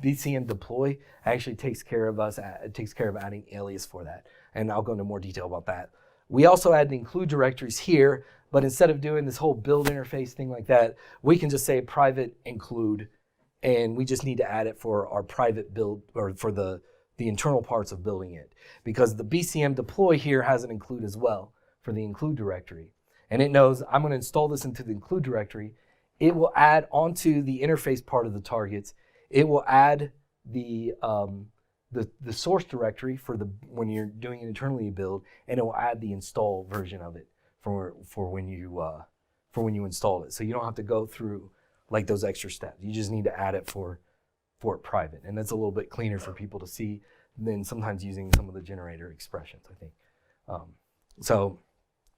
BCM deploy actually takes care of adding alias for that, and I'll go into more detail about that. We also add the include directories here, but instead of doing this whole build interface thing like that, we can just say private include, and we just need to add it for our private build or for the internal parts of building it, because the BCM deploy here has an include as well for the include directory. And it knows I'm going to install this into the include directory. It will add onto the interface part of the targets. It will add the source directory for when you're doing an internally build, and it will add the install version of it for when you install it. So you don't have to go through like those extra steps. You just need to add it for it private, and that's a little bit cleaner for people to see than sometimes using some of the generator expressions, I think.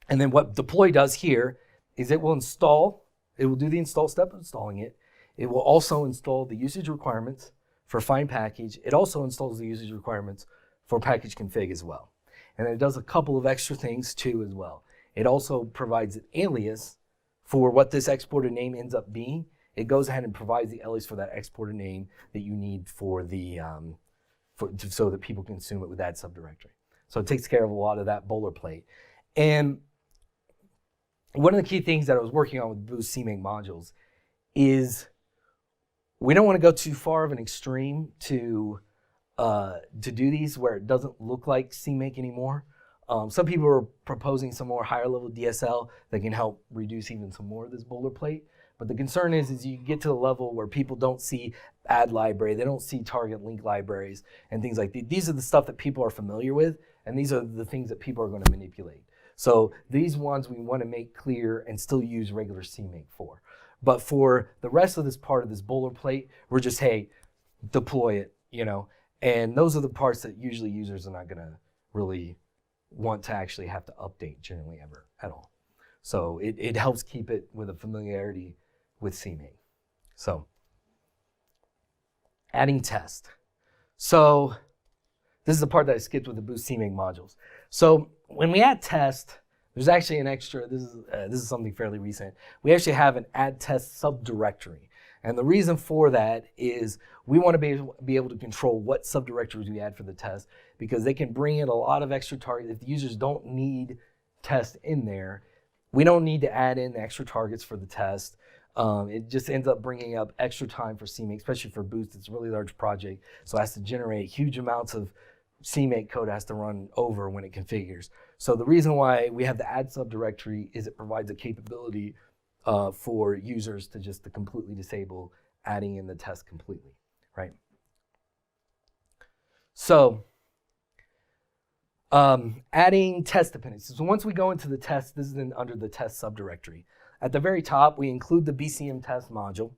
And then what deploy does here is it will do the install step of installing it. It will also install the usage requirements for find package. It also installs the usage requirements for package config as well. And it does a couple of extra things too as well. It also provides an alias for what this exported name ends up being. It goes ahead and provides the alias for that exported name that you need for so that people can consume it with that subdirectory. So it takes care of a lot of that boilerplate. And one of the key things that I was working on with Boost CMake modules is we don't want to go too far of an extreme to do these where it doesn't look like CMake anymore. Some people are proposing some more higher level DSL that can help reduce even some more of this boilerplate. But the concern is you get to the level where people don't see add library, they don't see target link libraries and things like that. These are the stuff that people are familiar with, and these are the things that people are going to manipulate. So these ones we want to make clear and still use regular CMake for. But for the rest of this part of this boilerplate, we're just, hey, deploy it, and those are the parts that usually users are not going to really want to actually have to update generally ever at all. So it helps keep it with a familiarity with CMake. So adding test. So this is the part that I skipped with the Boost CMake modules. So when we add test, there's actually an extra, this is something fairly recent. We actually have an add test subdirectory. And the reason for that is we want to be able to control what subdirectories we add for the test, because they can bring in a lot of extra targets. If the users don't need test in there, we don't need to add in the extra targets for the test. It just ends up bringing up extra time for CMake, especially for Boost. It's a really large project, so it has to generate huge amounts of CMake code it has to run over when it configures. So the reason why we have the add subdirectory is it provides a capability for users to completely disable adding in the test completely, right? So adding test dependencies. So once we go into the test, this is under the test subdirectory. At the very top, we include the BCM test module.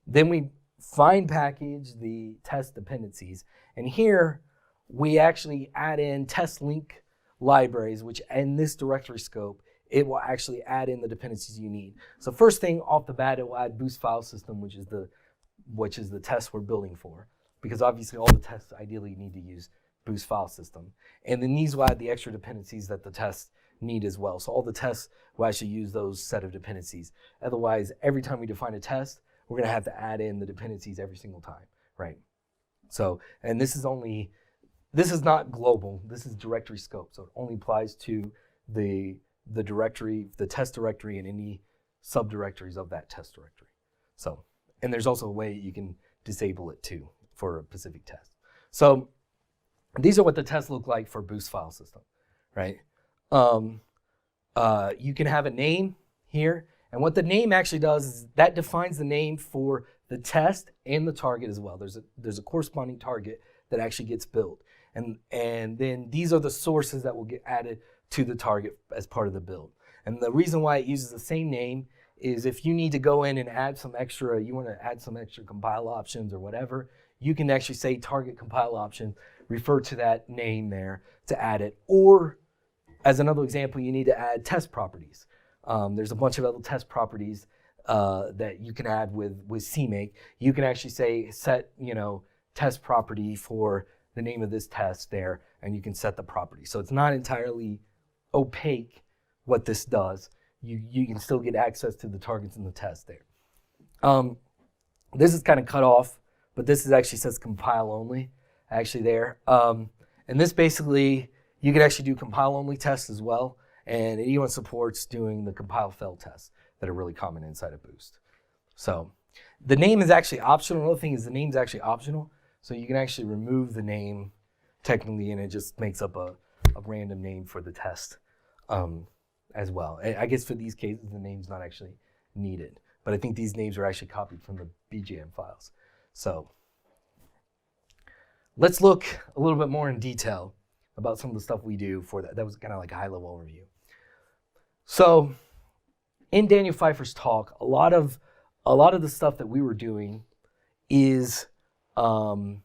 Then we find package the test dependencies. And here we actually add in test link libraries, which in this directory scope, it will actually add in the dependencies you need. So first thing off the bat, it will add Boost file system, which is the test we're building for, because obviously all the tests ideally need to use Boost file system. And then these will add the extra dependencies that the tests need as well. So all the tests will actually use those set of dependencies. Otherwise, every time we define a test, we're going to have to add in the dependencies every single time, right? So, and this is not global. This is directory scope. So it only applies to the directory, the test directory, and any subdirectories of that test directory. So, and there's also a way you can disable it too for a specific test. So these are what the tests look like for Boost file system, right? You can have a name here, and what the name actually does is that defines the name for the test and the target as well. There's a corresponding target that actually gets built, and then these are the sources that will get added to the target as part of the build. And the reason why it uses the same name is if you need to go in and add some extra, you want to add some extra compile options or whatever, you can actually say target compile option, refer to that name there to add it. Or as another example, you need to add test properties. There's a bunch of other test properties that you can add with CMake. You can actually say set, test property for the name of this test there, and you can set the property. So it's not entirely opaque what this does. You can still get access to the targets in the test there. This is kind of cut off, but this is actually says compile only actually there. And this basically, you can actually do compile only tests as well. And it even supports doing the compile fail tests that are really common inside of Boost. So the name is actually optional. Another thing is the name's actually optional. So you can actually remove the name technically, and it just makes up a random name for the test as well. I guess for these cases, the name's not actually needed. But I think these names are actually copied from the BGM files. So let's look a little bit more in detail about some of the stuff we do for that. That was kind of like a high-level overview. So in Daniel Pfeiffer's talk, a lot of the stuff that we were doing is, or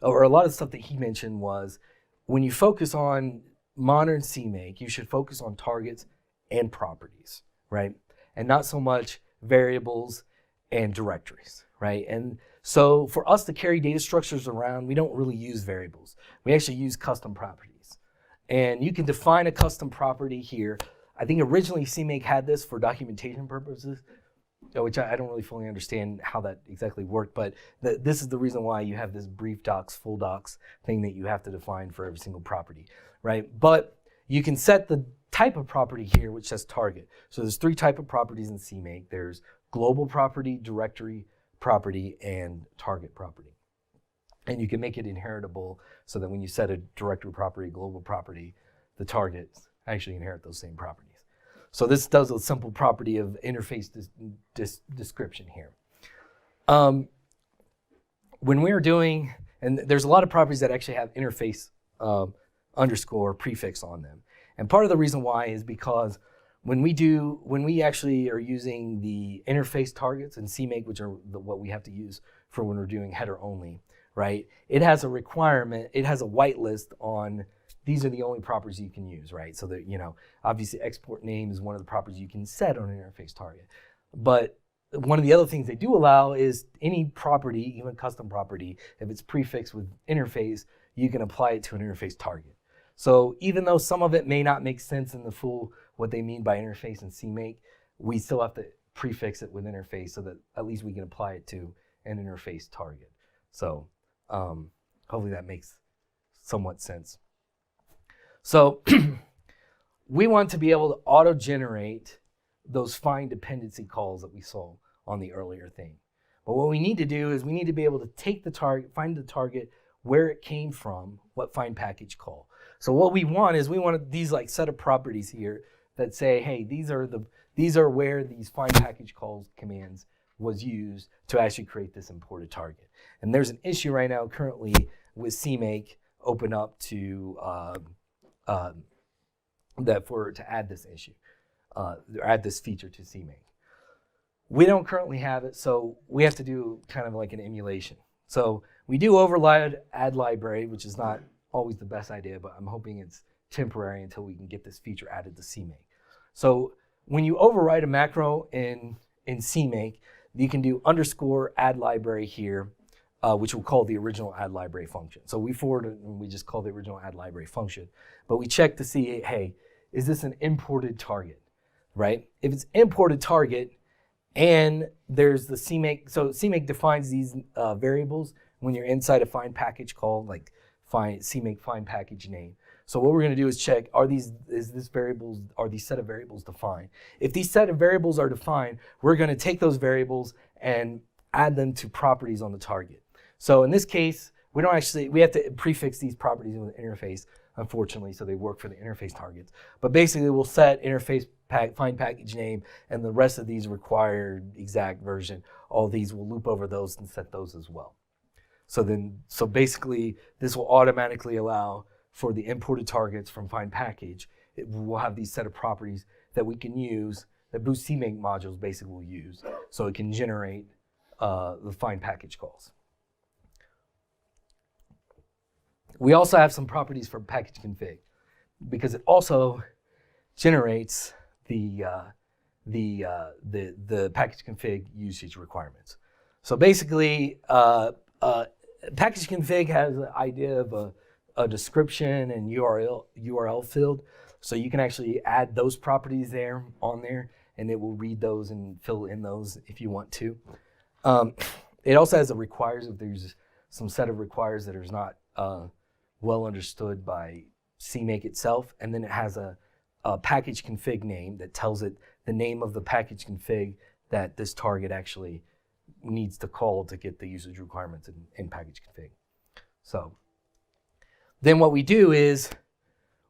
a lot of the stuff that he mentioned was, when you focus on modern CMake, you should focus on targets and properties, right? And not so much variables and directories, right? And so for us to carry data structures around, we don't really use variables. We actually use custom properties. And you can define a custom property here. I think originally CMake had this for documentation purposes, which I don't really fully understand how that exactly worked, but this is the reason why you have this brief docs, full docs thing that you have to define for every single property, right? But you can set the type of property here, which says target. So there's 3 types of properties in CMake. There's global property, directory property, and target property. And you can make it inheritable so that when you set a directory property, global property, the targets actually inherit those same properties. So this does a simple property of interface description here. When we're doing, and there's a lot of properties that actually have interface underscore prefix on them. And part of the reason why is because when we actually are using the interface targets in CMake, which are what we have to use for when we're doing header only, right? It has a requirement, it has a whitelist on these are the only properties you can use, right? So that, obviously export name is one of the properties you can set on an interface target. But one of the other things they do allow is any property, even custom property, if it's prefixed with interface, you can apply it to an interface target. So even though some of it may not make sense in the full, what they mean by interface in CMake, we still have to prefix it with interface so that at least we can apply it to an interface target. So hopefully that makes somewhat sense. So we want to be able to auto-generate those find dependency calls that we saw on the earlier thing. But what we need to do is we need to be able to take the target, find the target, where it came from, what find package call. So what we want is we want these like set of properties here that say, hey, these are where these find package calls commands was used to actually create this imported target. And there's an issue right now currently with CMake open up to to add this issue, add this feature to CMake. We don't currently have it, so we have to do kind of like an emulation. So we do override add library, which is not always the best idea, but I'm hoping it's temporary until we can get this feature added to CMake. So when you override a macro in CMake, you can do underscore add library here, which we'll call the original add library function. So we forward it and we just call the original add library function. But we check to see, hey, is this an imported target, right? If it's imported target and there's the CMake, so CMake defines these variables when you're inside a find package call, like CMake find package name. So what we're going to do is check, are these set of variables defined? If these set of variables are defined, we're going to take those variables and add them to properties on the target. So in this case, we have to prefix these properties with an interface, unfortunately, so they work for the interface targets. But basically, we'll set interface find package name, and the rest of these required exact version, all these will loop over those and set those as well. So basically, this will automatically allow for the imported targets from find package. We'll have these set of properties that we can use, that Boost CMake modules basically will use, so it can generate the find package calls. We also have some properties for package config because it also generates the the package config usage requirements. So basically, package config has an idea of a description and URL field. So you can actually add those properties there on there, and it will read those and fill in those if you want to. It also has a requires if there's some set of requires that is not well understood by CMake itself, and then it has a package config name that tells it the name of the package config that this target actually needs to call to get the usage requirements in package config. So then what we do is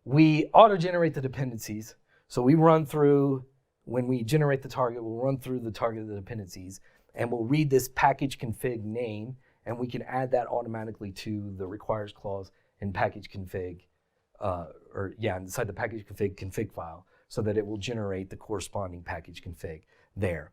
we auto-generate the dependencies. So we run through, when we generate the target, we'll run through the target of the dependencies, and we'll read this package config name, and we can add that automatically to the requires clause in package config, inside the package config file, so that it will generate the corresponding package config there.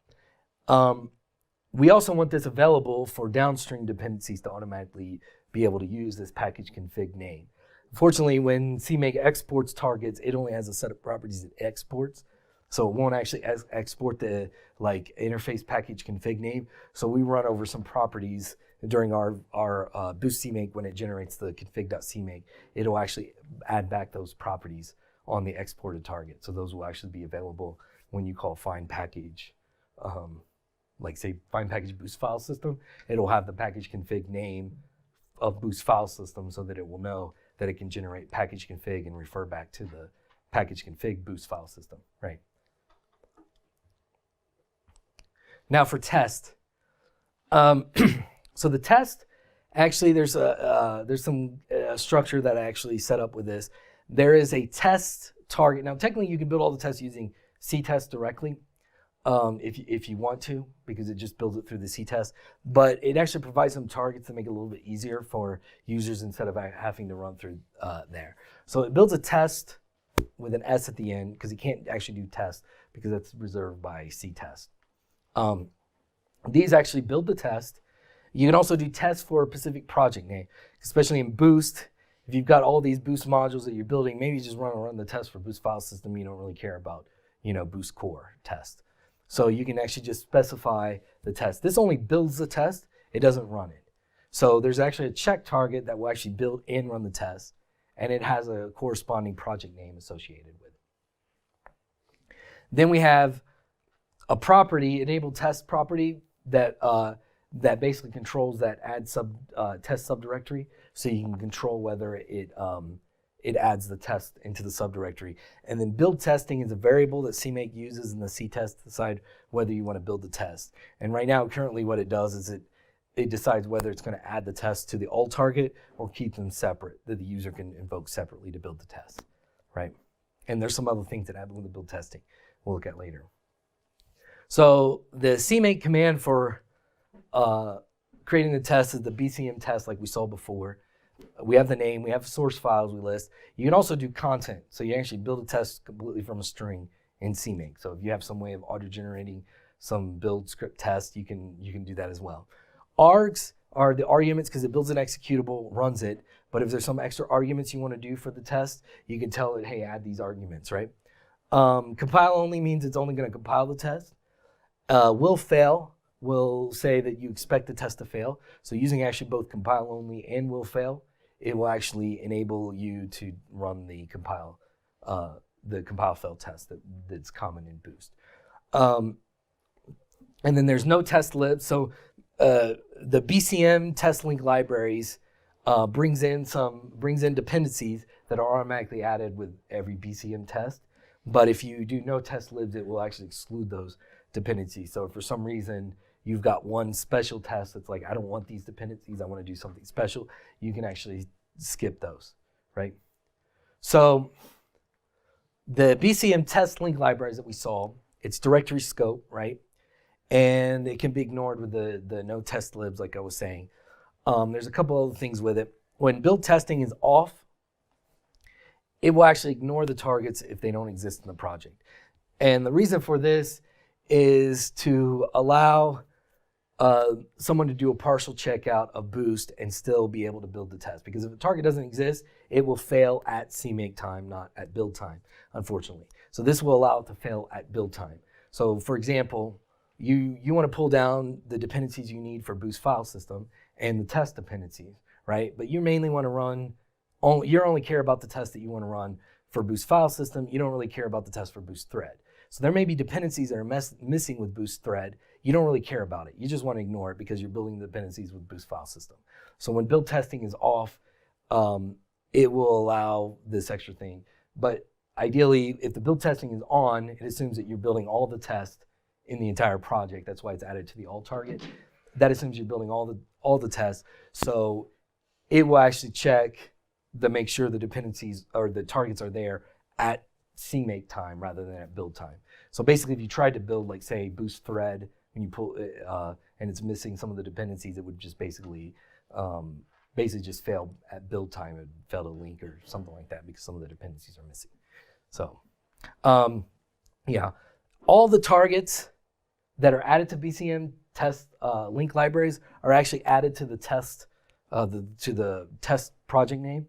We also want this available for downstream dependencies to automatically be able to use this package config name. Unfortunately, when CMake exports targets, it only has a set of properties it exports. So it won't actually export the interface package config name. So we run over some properties during our Boost CMake when it generates the config.cmake. It'll actually add back those properties on the exported target. So those will actually be available when you call find package, like say find package Boost file system. It'll have the package config name of Boost file system so that it will know that it can generate package config and refer back to the package config Boost file system, right? Now for test. So the test, actually there's some structure that I actually set up with this. There is a test target. Now technically you can build all the tests using CTest directly if you want to, because it just builds it through the CTest. But it actually provides some targets to make it a little bit easier for users instead of having to run through there. So it builds a test with an S at the end, because it can't actually do test because that's reserved by CTest. These actually build the test. You can also do tests for a specific project name, especially in Boost. If you've got all these Boost modules that you're building, maybe you just run the test for Boost file system. You don't really care about, Boost core test. So you can actually just specify the test. This only builds the test. It doesn't run it. So there's actually a check target that will actually build and run the test, and it has a corresponding project name associated with it. Then we have a property, enable test property, that basically controls that add test subdirectory, so you can control whether it adds the test into the subdirectory. And then build testing is a variable that CMake uses in the CTest to decide whether you want to build the test. And right now, currently what it does is it decides whether it's going to add the test to the alt target or keep them separate, that the user can invoke separately to build the test, right? And there's some other things that happen with the build testing we'll look at later. So the CMake command for creating the test is the BCM test, like we saw before. We have the name, we have source files we list. You can also do content. So you actually build a test completely from a string in CMake. So if you have some way of auto-generating some build script test, you can do that as well. Args are the arguments because it builds an executable, runs it. But if there's some extra arguments you want to do for the test, you can tell it, hey, add these arguments, right? Compile only means it's only going to compile the test. Will fail will say that you expect the test to fail. So using actually both compile only and will fail, it will actually enable you to run the compile fail test that's common in Boost. And then there's no test lib. So the BCM test link libraries brings in dependencies that are automatically added with every BCM test. But if you do no test libs, it will actually exclude those dependencies. So if for some reason you've got one special test that's like, I don't want these dependencies, I want to do something special, you can actually skip those, right? So the BCM test link libraries that we saw, it's directory scope, right? And it can be ignored with the no test libs, like I was saying. There's a couple other things with it. When build testing is off, it will actually ignore the targets if they don't exist in the project. And the reason for this is to allow someone to do a partial checkout of Boost and still be able to build the test. Because if a target doesn't exist, it will fail at CMake time, not at build time, unfortunately. So this will allow it to fail at build time. So for example, you want to pull down the dependencies you need for Boost file system and the test dependencies, right? But you mainly want to run, you only care about the test that you want to run for Boost file system. You don't really care about the test for Boost thread. So there may be dependencies that are missing with Boost thread. You don't really care about it. You just want to ignore it because you're building the dependencies with Boost file system. So when build testing is off, it will allow this extra thing. But ideally, if the build testing is on, it assumes that you're building all the tests in the entire project. That's why it's added to the all target. That assumes you're building all the tests. So it will actually check to make sure the dependencies or the targets are there at CMake time rather than at build time. So basically, if you tried to build, like say, Boost thread, when you pull and it's missing some of the dependencies, it would just basically just fail at build time. It would fail to link or something like that because some of the dependencies are missing. So, yeah, all the targets that are added to BCM test link libraries are actually added to the test to the test project name.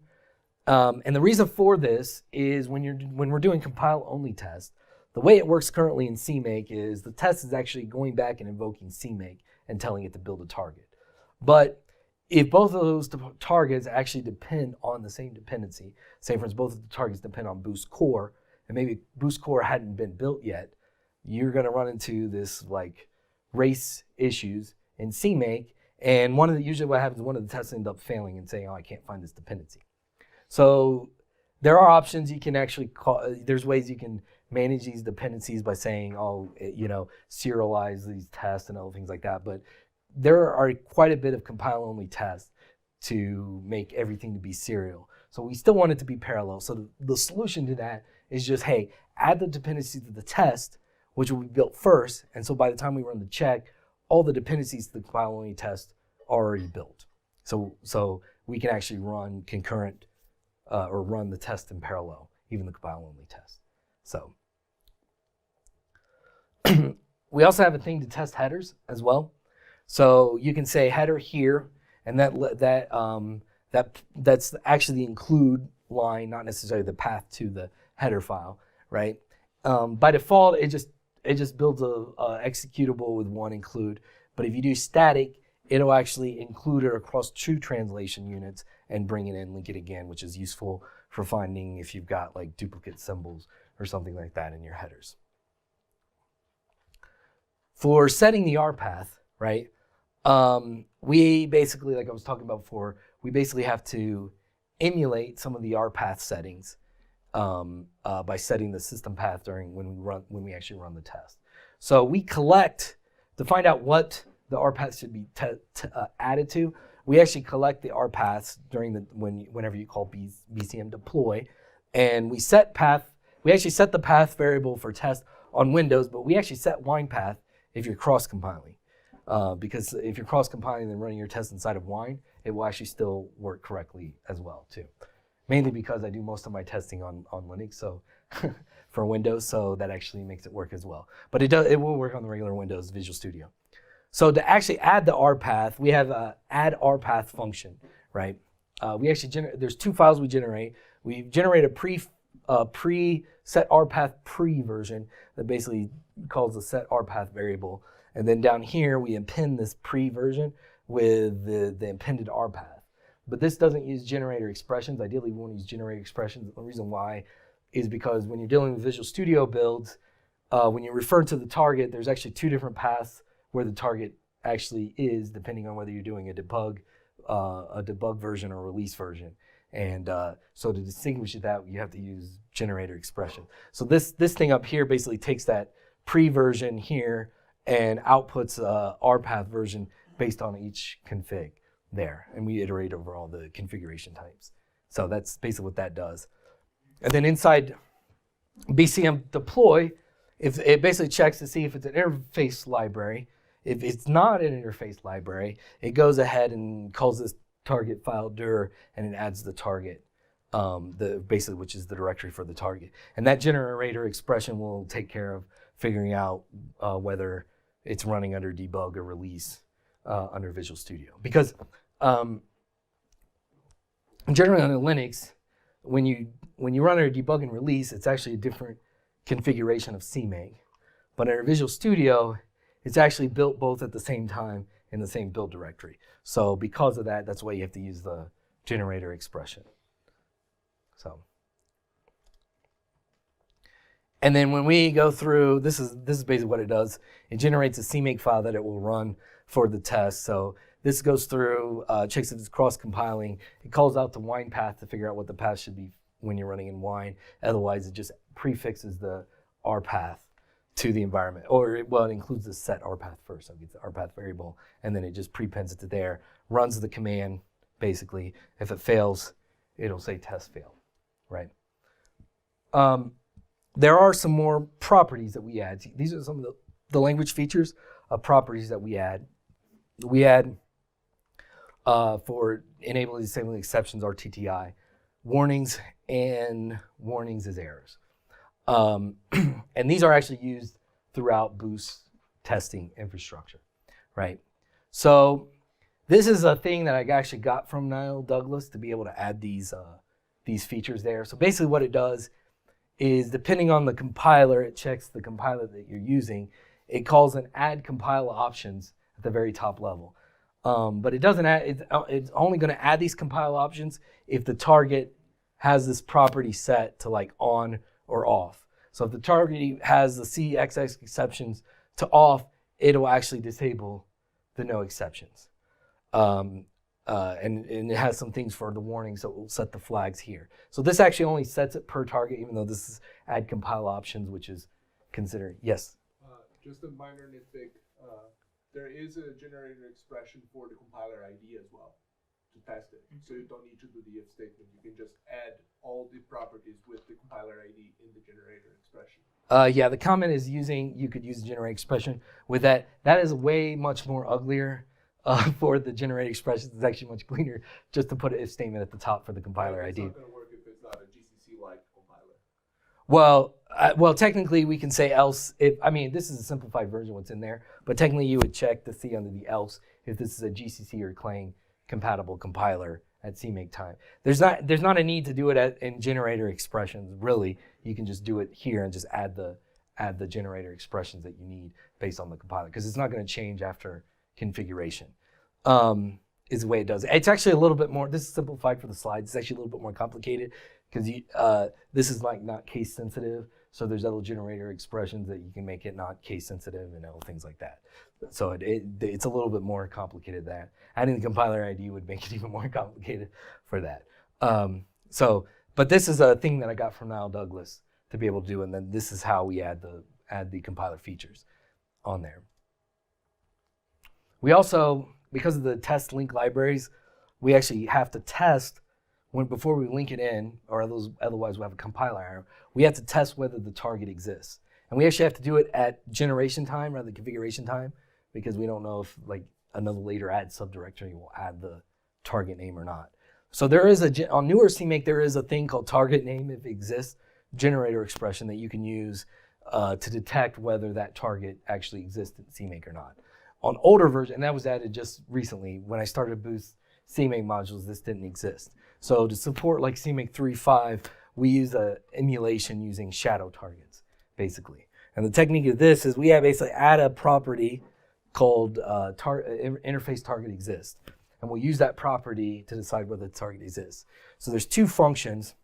And the reason for this is when we're doing compile only tests, the way it works currently in CMake is the test is actually going back and invoking CMake and telling it to build a target. But if both of those targets actually depend on the same dependency, say for instance both of the targets depend on Boost Core, and maybe Boost Core hadn't been built yet, you're going to run into this like race issues in CMake, and usually what happens is one of the tests end up failing and saying, oh, I can't find this dependency. So there are options you can actually there's ways you can manage these dependencies by saying, oh, serialize these tests and other things like that. But there are quite a bit of compile only tests to make everything to be serial. So we still want it to be parallel. So the solution to that is just, hey, add the dependencies to the test, which will be built first. And so by the time we run the check, all the dependencies to the compile only test are already built. So we can actually run concurrent or run the test in parallel, even the compile only test. So we also have a thing to test headers as well. So you can say header here, and that's actually the include line, not necessarily the path to the header file, right? By default, it just builds a executable with one include. But if you do static, it'll actually include it across two translation units and bring it in, link it again, which is useful for finding if you've got like duplicate symbols or something like that in your headers. For setting the RPath, right? We basically, like I was talking about before, we basically have to emulate some of the RPath settings by setting the system path when we actually run the test. So we collect to find out what the RPath should be added to. We actually collect the RPaths whenever you call BCM deploy, and we set path. We actually set the path variable for test on Windows, but we actually set wine path if you're cross compiling. Because if you're cross-compiling and running your test inside of Wine, it will actually still work correctly as well too. Mainly because I do most of my testing on Linux, so for Windows, so that actually makes it work as well. But it will work on the regular Windows Visual Studio. So to actually add the RPath, we have a add RPath function, right? We actually there's two files we generate. We generate a pre-set RPath pre-version that basically calls the set RPath variable. And then down here, we append this pre-version with the appended RPath. But this doesn't use generator expressions. Ideally, we want to use generator expressions. The reason why is because when you're dealing with Visual Studio builds, when you refer to the target, there's actually two different paths where the target actually is, depending on whether you're doing a debug version or release version. And so to distinguish that, you have to use generator expression. So this thing up here basically takes that pre-version here and outputs a RPath version based on each config there. And we iterate over all the configuration types. So that's basically what that does. And then inside BCM deploy, if it basically checks to see if it's an interface library. If it's not an interface library, it goes ahead and calls this target file dir, and it adds the target, basically which is the directory for the target. And that generator expression will take care of figuring out whether it's running under debug or release under Visual Studio. Because generally on Linux, when you run under debug and release, it's actually a different configuration of CMake. But in our Visual Studio, it's actually built both at the same time in the same build directory. So because of that, that's why you have to use the generator expression. So, and then when we go through, this is basically what it does. It generates a CMake file that it will run for the test. So this goes through, checks if it's cross-compiling. It calls out the wine path to figure out what the path should be when you're running in wine. Otherwise, it just prefixes the R path to the environment, or it includes the set R path first. So it gets the R path variable, and then it just prepends it to there, runs the command, basically. If it fails, it'll say test failed, right? There are some more properties that we add. These are some of the language features of properties that we add. We add for enabling and disabling exceptions, RTTI, warnings, and warnings as errors. And these are actually used throughout Boost testing infrastructure, right? So this is a thing that I actually got from Niall Douglas to be able to add these features there. So basically what it does is, depending on the compiler, it checks the compiler that you're using. It calls an add compile options at the very top level. But it doesn't add, it's only going to add these compile options if the target has this property set to like on or off. So if the target has the CXX exceptions to off, it'll actually disable the no exceptions. And it has some things for the warnings, so it will set the flags here. So this actually only sets it per target, even though this is add compile options, which is considered, yes? Just a minor nitpick. There is a generator expression for the compiler ID as well to test it. So you don't need to do the if statement. You can just add all the properties with the compiler ID in the generator expression. Yeah, the comment is you could use the generator expression with that. That is way much more uglier for the generator expressions. It's actually much cleaner just to put an if statement at the top for the compiler ID. It's not going to work if it's not a GCC-like compiler. Well, technically we can say else if, I mean, this is a simplified version what's in there, but technically you would check to see under the else if this is a GCC or Clang compatible compiler at CMake time. There's not a need to do it in generator expressions, really. You can just do it here and just add the generator expressions that you need based on the compiler, because it's not going to change after configuration. Is the way it does it. It's actually a little bit more, this is simplified for the slides, it's actually a little bit more complicated because this is like not case sensitive, so there's other generator expressions that you can make it not case sensitive and other things like that. So it's a little bit more complicated than that. Adding the compiler ID would make it even more complicated for that. But this is a thing that I got from Niall Douglas to be able to do, and then this is how we add the compiler features on there. We also, because of the test link libraries, we actually have to test before we link it in, or otherwise we'll have a compiler error. We have to test whether the target exists. And we actually have to do it at generation time rather than configuration time, because we don't know if like another later add subdirectory will add the target name or not. So there is on newer CMake, there is a thing called target name, if it exists, generator expression that you can use to detect whether that target actually exists in CMake or not. On older version, and that was added just recently, when I started Boost CMake modules, this didn't exist. So to support like CMake 3.5, we use a emulation using shadow targets, basically. And the technique of this is we have basically add a property called interface target exists. And we'll use that property to decide whether the target exists. So there's two functions,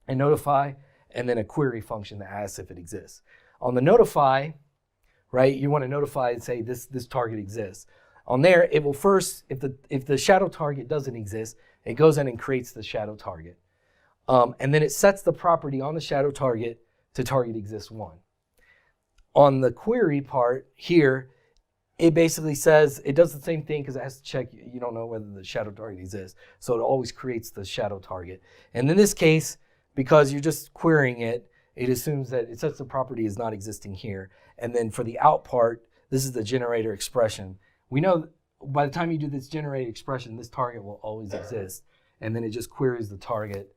a notify and then a query function that asks if it exists. On the notify, right, you want to notify and say this target exists. On there, it will first, if the shadow target doesn't exist, it goes in and creates the shadow target. And then it sets the property on the shadow target to target exists 1. On the query part here, it basically says, it does the same thing because it has to check, you don't know whether the shadow target exists. So it always creates the shadow target. And in this case, because you're just querying it, it assumes that it sets the property is not existing here. And then for the out part, this is the generator expression. We know by the time you do this generated expression, this target will always exist. And then it just queries the target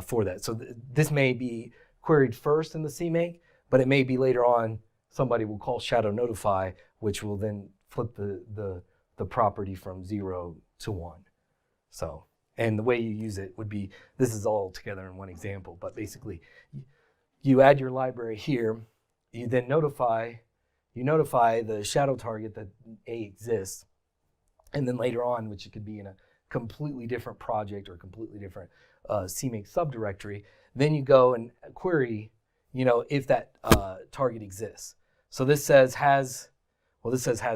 for that. So this may be queried first in the CMake, but it may be later on somebody will call shadow notify, which will then flip the property from 0 to 1. So, and the way you use it would be, this is all together in one example, but basically you add your library here, you then notify the shadow target that A exists, and then later on, which it could be in a completely different project or completely different CMake subdirectory, then you go and query, if that target exists. So this says has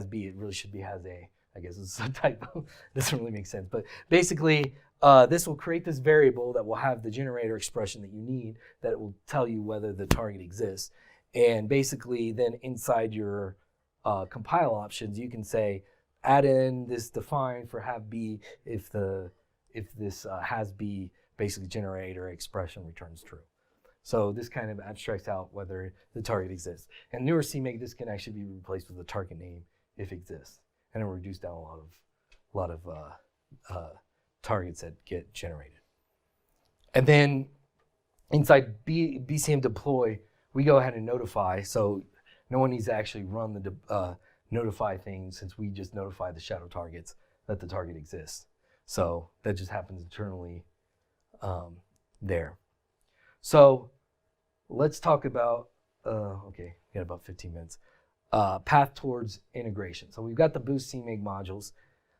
B. It really should be has A. I guess it's a typo. Doesn't really make sense. But basically, this will create this variable that will have the generator expression that you need, that it will tell you whether the target exists. And basically, then inside your compile options, you can say, add in this define for have B if this has B basically generator expression returns true. So this kind of abstracts out whether the target exists. And newer CMake, this can actually be replaced with a target name if exists, and it will reduce down a lot of targets that get generated. And then inside BCM deploy, we go ahead and notify. So no one needs to actually run the notify thing, since we just notify the shadow targets that the target exists. So that just happens internally there. So let's talk about, okay, we got about 15 minutes. Path towards integration. So we've got the Boost CMake modules.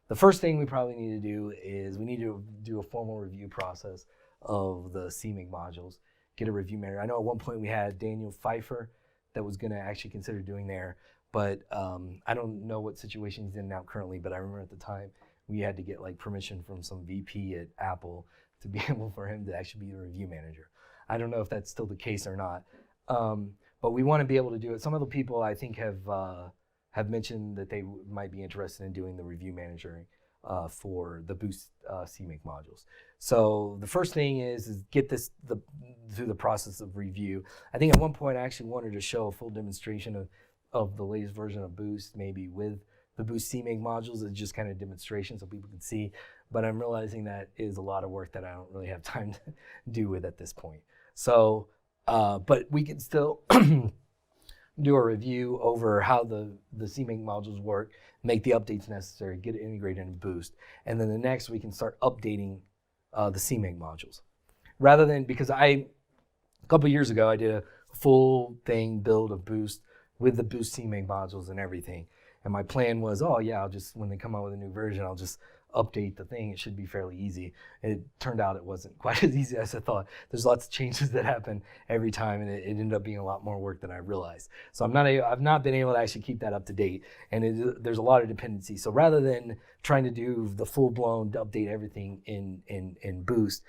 The first thing we probably need to do is we need to do a formal review process of the CMake modules, get a review manager. I know at one point we had Daniel Pfeiffer that was going to actually consider doing there, but I don't know what situation he's in now currently, but I remember at the time we had to get like permission from some VP at Apple to be able for him to actually be the review manager. I don't know if that's still the case or not, but we want to be able to do it. Some of the people I think have mentioned that they might be interested in doing the review manager for the Boost CMake modules. So the first thing is get this through the process of review. I think at one point I actually wanted to show a full demonstration of the latest version of Boost, maybe with the Boost CMake modules as just kind of demonstration so people can see, but I'm realizing that is a lot of work that I don't really have time to do with at this point. So, but we can still do a review over how the CMake modules work, make the updates necessary, get it integrated into Boost, and then the next we can start updating the CMake modules. Rather than, because a couple years ago I did a full thing build of Boost with the Boost CMake modules and everything, and my plan was, oh yeah, I'll just, when they come out with a new version, I'll just update the thing. It should be fairly easy. And it turned out it wasn't quite as easy as I thought. There's lots of changes that happen every time, and it ended up being a lot more work than I realized. So I've not been able to actually keep that up to date, and there's a lot of dependencies. So rather than trying to do the full-blown update everything in Boost,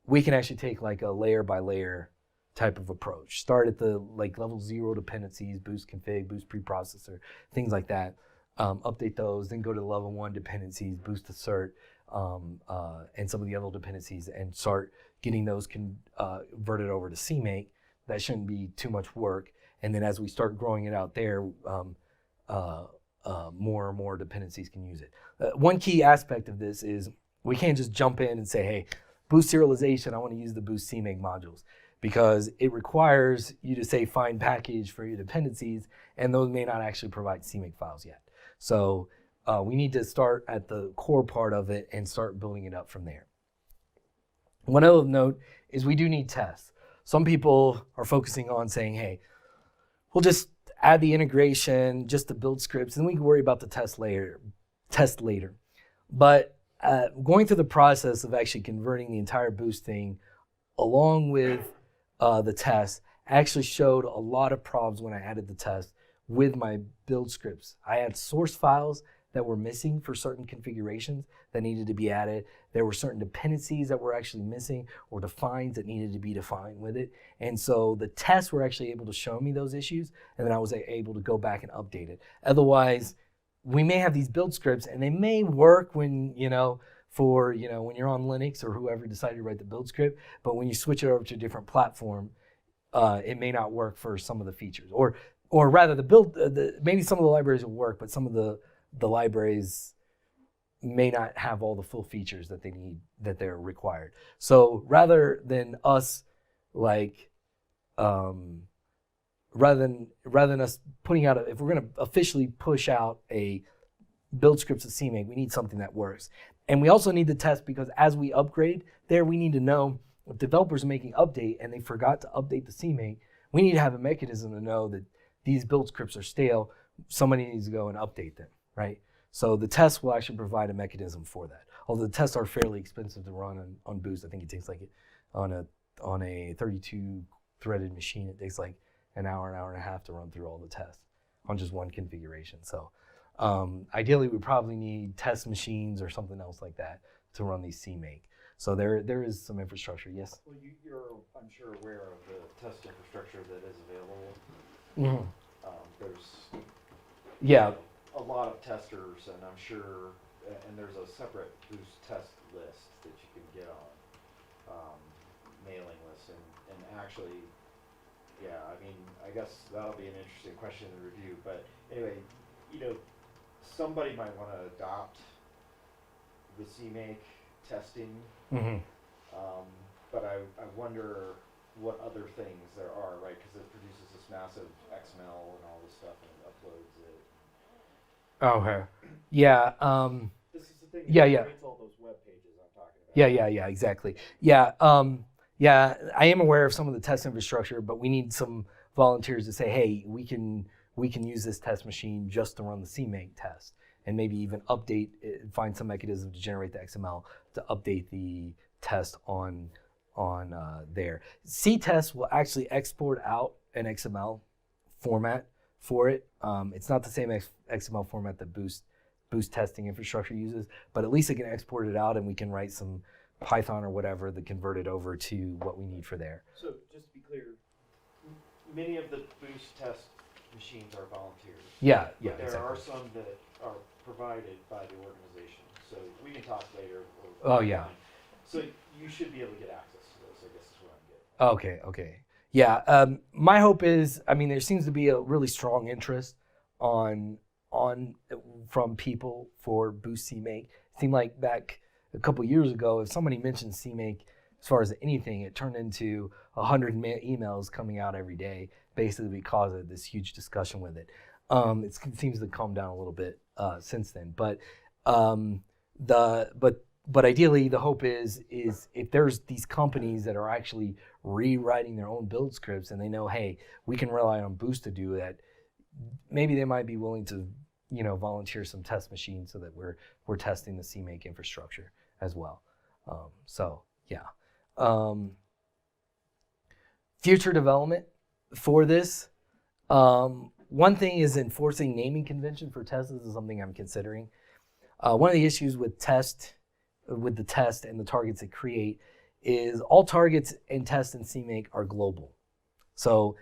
we can actually take like a layer by layer type of approach. Start at the like level 0 dependencies, Boost config, Boost preprocessor, things like that. Update those, then go to the level 1 dependencies, Boost assert, and some of the other dependencies, and start getting those converted over to CMake. That shouldn't be too much work. And then as we start growing it out there, more and more dependencies can use it. One key aspect of this is we can't just jump in and say, hey, Boost serialization, I want to use the Boost CMake modules, because it requires you to say find package for your dependencies, and those may not actually provide CMake files yet. So we need to start at the core part of it and start building it up from there. One other note is we do need tests. Some people are focusing on saying, hey, we'll just add the integration just to build scripts, and we can worry about the test later. But going through the process of actually converting the entire Boost thing along with the test actually showed a lot of problems when I added the test with my build scripts. I had source files that were missing for certain configurations that needed to be added. There were certain dependencies that were actually missing, or defines that needed to be defined with it. And so the tests were actually able to show me those issues, and then I was able to go back and update it. Otherwise, we may have these build scripts and they may work when, when you're on Linux or whoever decided to write the build script, but when you switch it over to a different platform, it may not work for some of the features. Or rather, maybe some of the libraries will work, but some of the libraries may not have all the full features that they need, that they're required. So rather than us rather than us putting out if we're going to officially push out a build scripts of CMake, we need something that works. And we also need the test, because as we upgrade there, we need to know if developers are making update and they forgot to update the CMake, we need to have a mechanism to know that these build scripts are stale. Somebody needs to go and update them, right? So the test will actually provide a mechanism for that. Although the tests are fairly expensive to run on Boost. I think it takes like on a 32 threaded machine, it takes like an hour and a half to run through all the tests on just one configuration. So ideally, we probably need test machines or something else like that to run these CMake. So there is some infrastructure. Yes. Well, you're, I'm sure, aware of the test infrastructure that is available. Mm-hmm. There's Yeah. a lot of testers, and I'm sure, and there's a separate Boost test list that you can get on mailing lists, and actually, yeah, I mean, I guess that'll be an interesting question to review. But anyway, somebody might want to adopt the CMake testing. Mm-hmm. But I wonder what other things there are, right? Because it produces this massive XML and all this stuff, and it uploads it. Okay. Yeah. This is the thing. Yeah, that yeah. creates all those web pages I'm talking about. Yeah, exactly. Yeah, yeah, I am aware of some of the test infrastructure, but we need some volunteers to say, hey, we can use this test machine just to run the CMake test, and maybe even update it, find some mechanism to generate the XML to update the test on there. C-test will actually export out an XML format for it. It's not the same XML format that Boost testing infrastructure uses, but at least it can export it out, and we can write some Python or whatever to convert it over to what we need for there. So just to be clear, many of the Boost test machines are volunteers. Yeah, But there exactly. are some that are provided by the organization. So we can talk later. Oh, yeah. So you should be able to get access to those, I guess is what I'm getting. Okay. Yeah, my hope is, I mean, there seems to be a really strong interest from people for Boost CMake. It seemed like back a couple years ago, if somebody mentioned CMake, as far as anything, it turned into 100 emails coming out every day, basically because of this huge discussion with it. It seems to calm down a little bit since then, but ideally the hope is if there's these companies that are actually rewriting their own build scripts and they know, hey, we can rely on Boost to do that, maybe they might be willing to volunteer some test machines so that we're testing the CMake infrastructure as well. So yeah. Future development for this. One thing is enforcing naming convention for tests. This is something I'm considering. One of the issues with the test and the targets it create is all targets and tests in CMake are global. So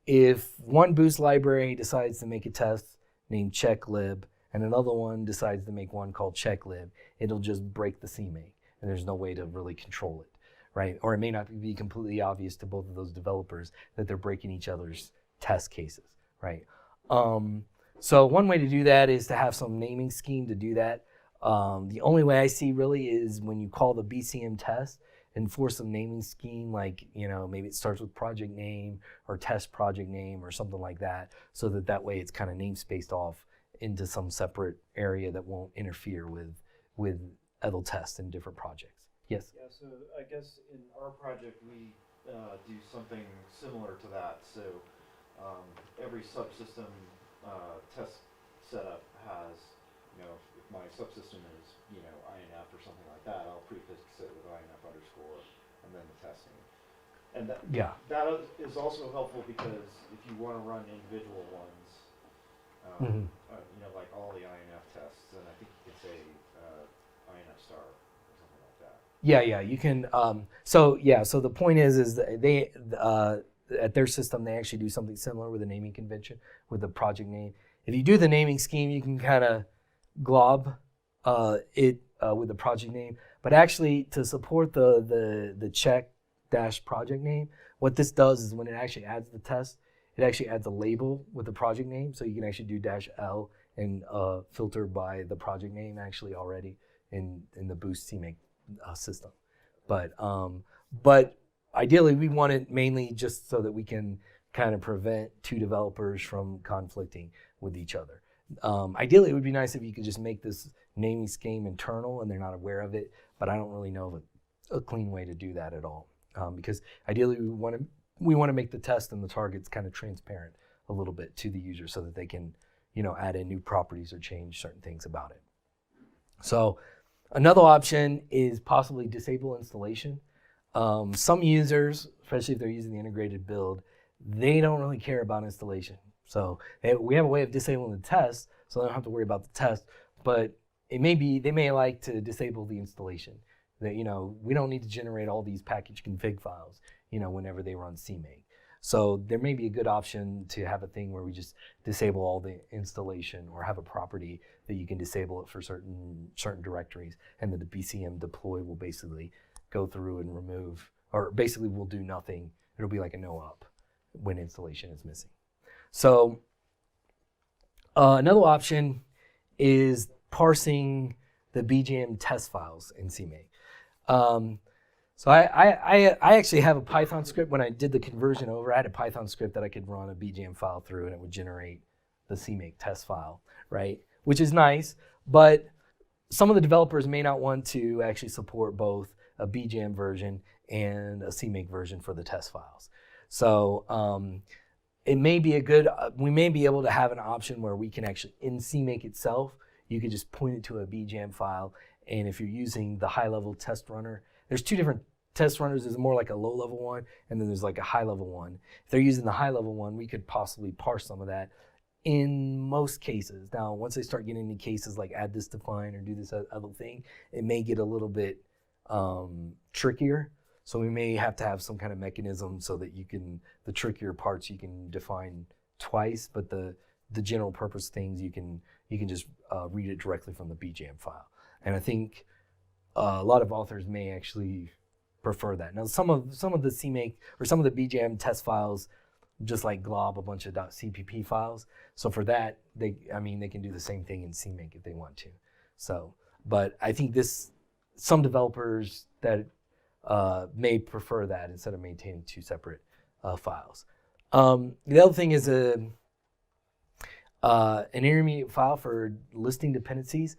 if one Boost library decides to make a test named checklib and another one decides to make one called checklib, it'll just break the CMake, and there's no way to really control it, right? Or it may not be completely obvious to both of those developers that they're breaking each other's test cases, right? So one way to do that is to have some naming scheme to do that. The only way I see really is when you call the BCM test, enforce some naming scheme, like, maybe it starts with project name or test project name or something like that, so that way it's kind of namespaced off into some separate area that won't interfere with other tests in different projects. Yes? Yeah, so I guess in our project we do something similar to that. So every subsystem test setup has, if my subsystem is, INF or something like that, I'll prefix it with INF underscore and then the testing. And that is also helpful because if you want to run individual ones, like all the INF tests, then I think you can say INF star or something like that. Yeah, you can. So the point is that they at their system they actually do something similar with a naming convention with the project name. If you do the naming scheme, you can kind of glob it with the project name, but actually to support the check dash project name, what this does is when it actually adds the test, it actually adds a label with the project name, so you can actually do -L and filter by the project name actually already in the Boost CMake system. But ideally we want it mainly just so that we can kind of prevent two developers from conflicting with each other. Ideally, it would be nice if you could just make this naming scheme internal and they're not aware of it, but I don't really know of a clean way to do that at all. Because ideally, we want to we want to make the test and the targets kind of transparent a little bit to the user so that they can, add in new properties or change certain things about it. So another option is possibly disable installation. Some users, especially if they're using the integrated build, they don't really care about installation. So we have a way of disabling the test, so they don't have to worry about the test, but they may like to disable the installation. That, we don't need to generate all these package config files, whenever they run CMake. So there may be a good option to have a thing where we just disable all the installation, or have a property that you can disable it for certain directories, and then the BCM deploy will basically go through and remove, or basically will do nothing. It'll be like a no op when installation is missing. So another option is parsing the BGM test files in CMake. So I actually have a Python script. When I did the conversion over, I had a Python script that I could run a BGM file through, and it would generate the CMake test file, right? Which is nice, but some of the developers may not want to actually support both a BGM version and a CMake version for the test files. So it may be we may be able to have an option where we can actually, in CMake itself, you could just point it to a BGM file, and if you're using the high-level test runner, there's two different test runners. There's more like a low-level one, and then there's like a high-level one. If they're using the high-level one, we could possibly parse some of that in most cases. Now, once they start getting into cases like add this define or do this other thing, it may get a little bit trickier. So we may have to have some kind of mechanism so that the trickier parts you can define twice, but the general purpose things you can just read it directly from the BGM file. And I think a lot of authors may actually prefer that. Now, some of the CMake or some of the BGM test files just like glob a bunch of .cpp files. So for that, they can do the same thing in CMake if they want to. So, but I think some developers that may prefer that instead of maintaining two separate files. The other thing is an intermediate file for listing dependencies.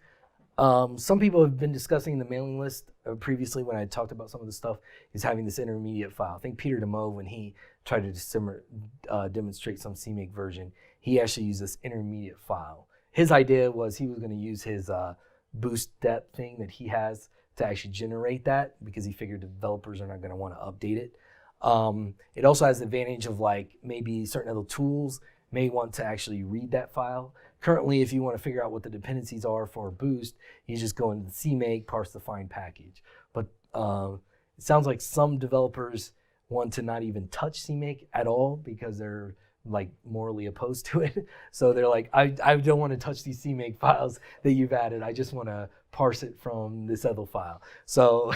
Some people have been discussing the mailing list previously when I talked about some of the stuff, is having this intermediate file. I think Peter DeMove, when he tried to demonstrate some CMake version, he actually used this intermediate file. His idea was he was going to use his boost depth thing that he has to actually generate that, because he figured developers are not going to want to update it. It also has the advantage of like maybe certain other tools may want to actually read that file. Currently, if you want to figure out what the dependencies are for Boost, you just go into the CMake, parse the find package. But it sounds like some developers want to not even touch CMake at all because they're like morally opposed to it. So they're like, I don't want to touch these CMake files that you've added. I just want to parse it from this other file. So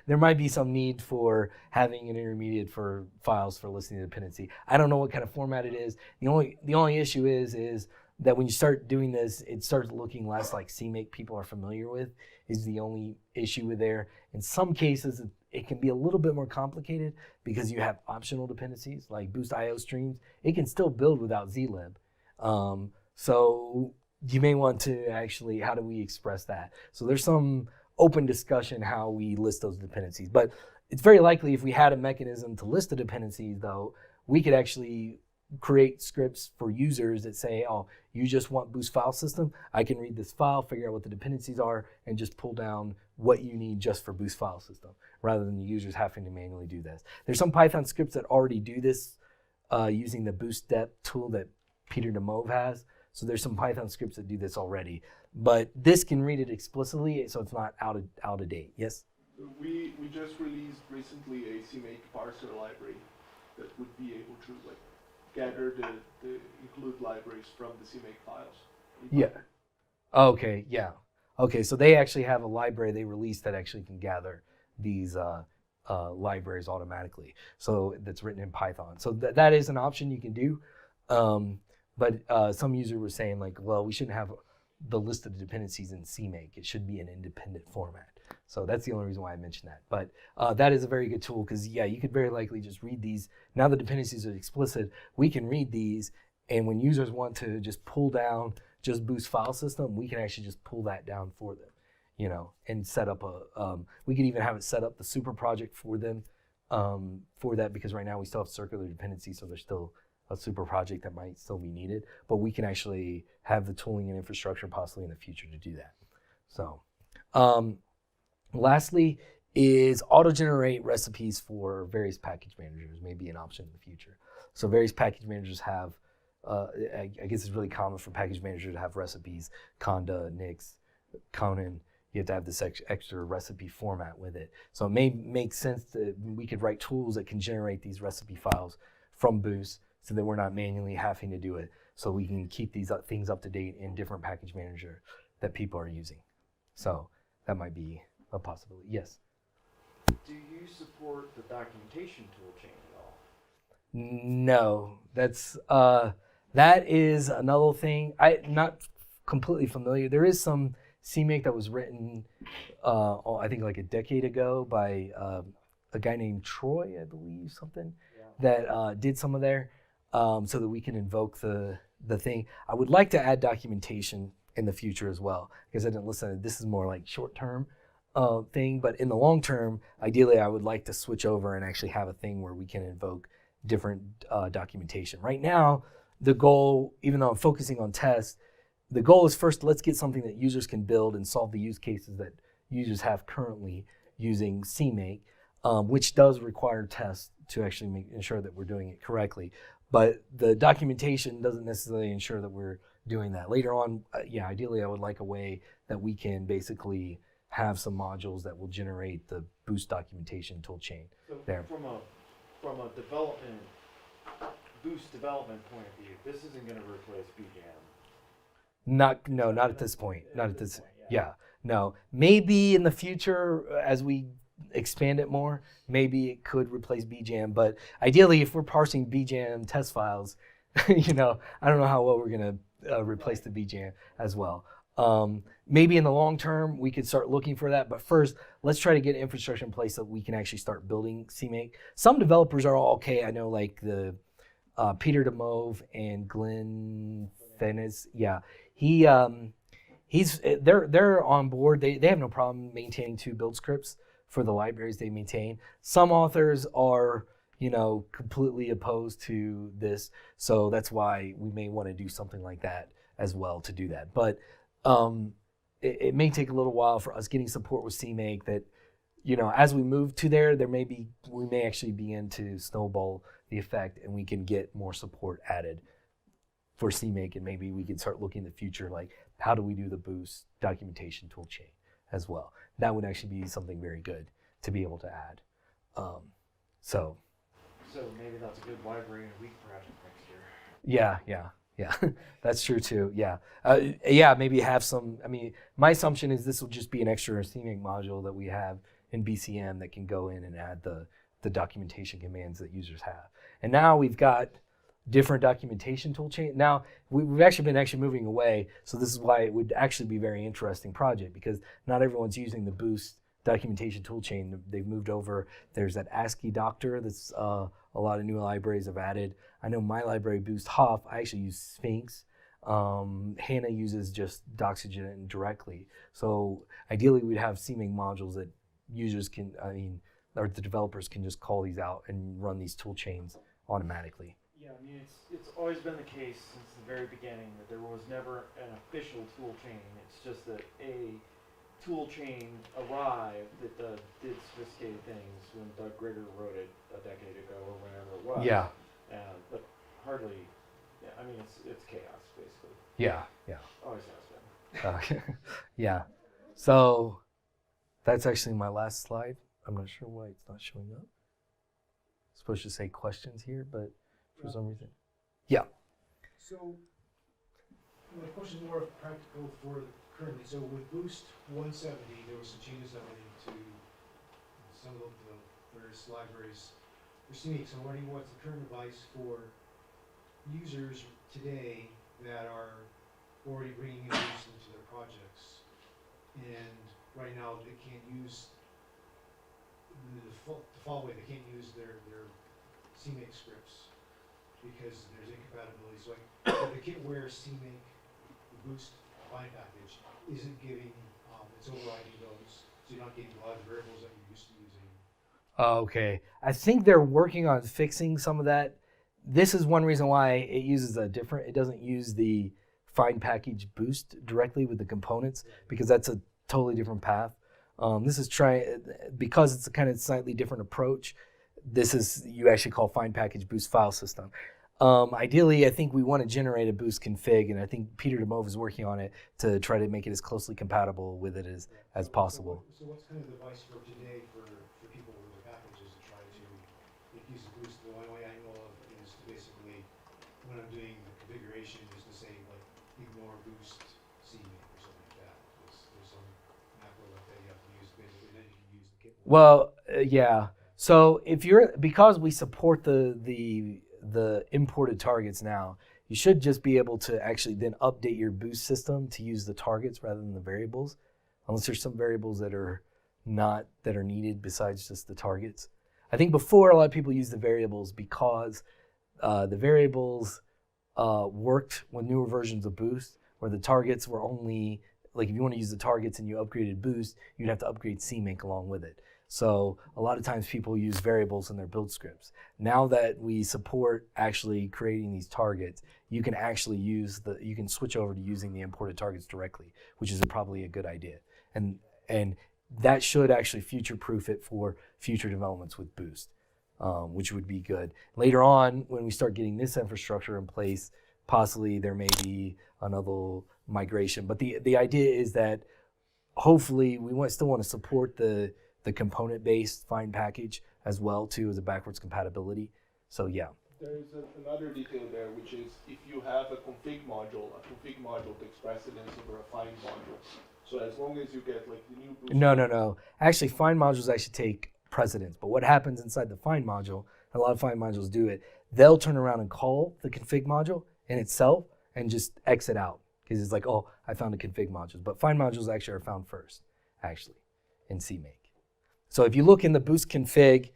there might be some need for having an intermediate for files for listing the dependency. I don't know what kind of format it is. The only issue is that when you start doing this, it starts looking less like CMake people are familiar with, is the only issue with there. In some cases, it can be a little bit more complicated because you have optional dependencies like Boost IO streams. It can still build without zlib. So you may want to actually, how do we express that? So there's some open discussion how we list those dependencies. But it's very likely if we had a mechanism to list the dependencies, though, we could actually create scripts for users that say, oh, you just want Boost file system? I can read this file, figure out what the dependencies are, and just pull down what you need just for Boost file system, rather than the users having to manually do this. There's some Python scripts that already do this using the Boost depth tool that Peter DeMove has. So there's some Python scripts that do this already. But this can read it explicitly, so it's not out of date. Yes? We just released recently a CMake parser library that would be able to like gather the include libraries from the CMake files. Yeah. Okay, yeah. Okay, so they actually have a library they released that actually can gather these libraries automatically. So that's written in Python. So that is an option you can do. But some user was saying like, well, we shouldn't have the list of dependencies in CMake. It should be an independent format. So that's the only reason why I mentioned that. But that is a very good tool because, yeah, you could very likely just read these. Now the dependencies are explicit, we can read these, and when users want to just pull down just Boost file system, we can actually just pull that down for them, and set up we could even have it set up the super project for them for that, because right now we still have circular dependency, so there's still a super project that might still be needed, but we can actually have the tooling and infrastructure possibly in the future to do that. So lastly is auto-generate recipes for various package managers, may be an option in the future. So various package managers have, I guess it's really common for package managers to have recipes, Conda, Nix, Conan. You have to have this extra recipe format with it. So it may make sense that we could write tools that can generate these recipe files from Boost so that we're not manually having to do it. So we can keep these things up to date in different package manager that people are using. So that might be a possibility. Yes? Do you support the documentation tool chain at all? No, that is another thing. I'm not completely familiar. There is some CMake that was written, I think like a decade ago by a guy named Troy, I believe, something, that did some of there, so that we can invoke the thing. I would like to add documentation in the future as well, because I didn't listen. This is more like short-term thing, but in the long term, ideally, I would like to switch over and actually have a thing where we can invoke different documentation. Right now, the goal, even though I'm focusing on tests, the goal is first, let's get something that users can build and solve the use cases that users have currently using CMake, which does require tests to actually ensure that we're doing it correctly. But the documentation doesn't necessarily ensure that we're doing that. Later on, ideally I would like a way that we can basically have some modules that will generate the Boost documentation toolchain So there. from a development, Boost development point of view, this isn't going to replace BJM. Not at this point. Not at this. Yeah, no. Maybe in the future, as we expand it more, maybe it could replace BJM. But ideally, if we're parsing BJM test files, I don't know how well we're gonna replace the BJM as well. Maybe in the long term, we could start looking for that. But first, let's try to get infrastructure in place so we can actually start building CMake. Some developers are all okay. I know like the Peter DeMove and Glenn Fennis. Yeah. They're on board. They have no problem maintaining 2 build scripts for the libraries they maintain. Some authors are, completely opposed to this. So that's why we may want to do something like that as well to do that. But it may take a little while for us getting support with CMake that, as we move to there, we may actually begin to snowball the effect and we can get more support added for CMake, and maybe we can start looking in the future, like how do we do the Boost documentation toolchain as well. That would actually be something very good to be able to add. So maybe that's a good library and week project next year. Yeah, that's true too. Yeah, maybe have some. My assumption is this will just be an extra CMake module that we have in BCM that can go in and add the documentation commands that users have. And now we've got different documentation toolchain. Now we've actually been moving away, so this is why it would actually be a very interesting project, because not everyone's using the Boost documentation toolchain. They've moved over. There's that ASCII doctor that's a lot of new libraries have added. I know my library Boost Hoff, I actually use Sphinx. Hannah uses just Doxygen directly. So ideally we'd have CMake modules that users can, or the developers can just call these out and run these tool chains automatically. Yeah, it's always been the case since the very beginning that there was never an official tool chain. It's just that a tool chain arrived that did sophisticated things when Doug Grigger wrote it a decade ago or whenever it was. Yeah. But hardly, it's chaos basically. Yeah. Always has been. Yeah. So that's actually my last slide. I'm not sure why it's not showing up. It's supposed to say questions here, but for some reason. Yeah. So my question is more practical for currently. So with Boost 170, there were some changes that went into some of the various libraries for CMake. So I'm wondering what's the current advice for users today that are already bringing in Boost into their projects, and right now they can't use the default way. They can't use their CMake scripts because there's incompatibility. So like the kit where CMake, the Boost bind package, isn't giving, it's overriding those, so you're not getting a lot of variables that you're used to using. Okay. I think they're working on fixing some of that. This is one reason why it uses it doesn't use the fine package boost directly with the components because that's a totally different path. This is because it's a kind of slightly different approach. This is, you actually call fine package boost file system. Ideally, I think we want to generate a boost config, and I think Peter DeMove is working on it to try to make it as closely compatible with it as possible. So what's kind of the advice for today for people with the packages to try to make use of boost? The only way I know of is to basically, when I'm doing the configuration, is to say like ignore boost CMake or something like that. There's some macro like that you have to use basically, then you can use the kit. Well, yeah. So because we support the imported targets now, you should just be able to actually then update your boost system to use the targets rather than the variables, unless there's some variables that are needed besides just the targets. I think before a lot of people used the variables because the variables worked with newer versions of Boost, where the targets were only, like if you want to use the targets and you upgraded Boost, you'd have to upgrade CMake along with it. So a lot of times people use variables in their build scripts. Now that we support actually creating these targets, you can actually you can switch over to using the imported targets directly, which is probably a good idea. And that should actually future-proof it for future developments with Boost, which would be good. Later on, when we start getting this infrastructure in place, possibly there may be another migration. But the idea is that hopefully we still want to support the component-based fine package as well too as a backwards compatibility. So yeah. There is another detail there, which is if you have a config module takes precedence over a find module. So as long as you get like the new boost. No. Actually, find modules actually take precedence. But what happens inside the find module, and a lot of find modules do it, they'll turn around and call the config module in itself and just exit out because it's like, oh, I found a config module. But find modules actually are found first, actually, in CMake. So if you look in the boost config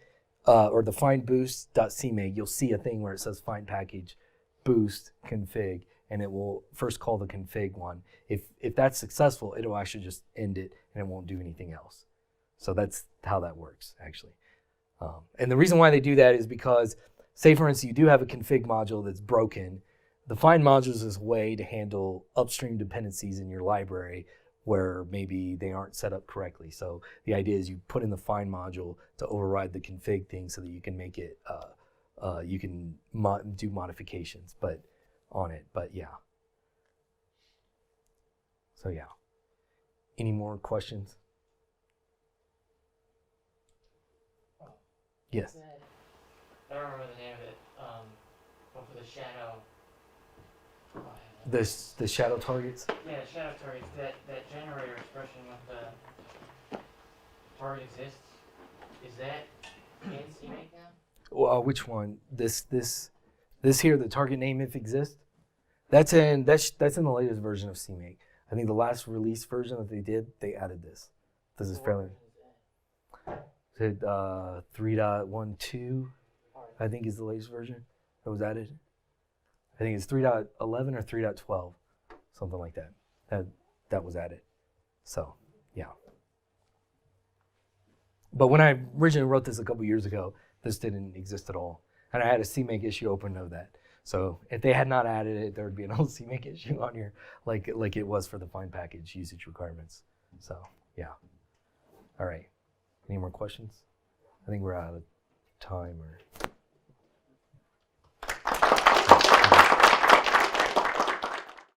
or the find boost.cmake, you'll see a thing where it says find package boost config, and it will first call the config one. If that's successful, it'll actually just end it and it won't do anything else. So that's how that works, actually. And the reason why they do that is because, say for instance, you do have a config module that's broken. The find modules is a way to handle upstream dependencies in your library where maybe they aren't set up correctly. So the idea is you put in the find module to override the config thing so that you can make it, you can do modifications on it. But yeah. So yeah. Any more questions? Yes. I don't remember the name of it, but for the shadow. The shadow targets? Yeah, shadow targets. That generator expression with the target exists. Is that in CMake now? Well, which one? This here, the target name if exists? That's in the latest version of CMake. I think the last release version that they did, they added this. This is fairly. 3.12, I think is the latest version that was added. I think it's 3.11 or 3.12, something like that. That was added. So, yeah. But when I originally wrote this a couple years ago, this didn't exist at all. And I had a CMake issue open of that. So if they had not added it, there would be an old CMake issue on here, like it was for the find package usage requirements. So, yeah. All right. Any more questions? I think we're out of time.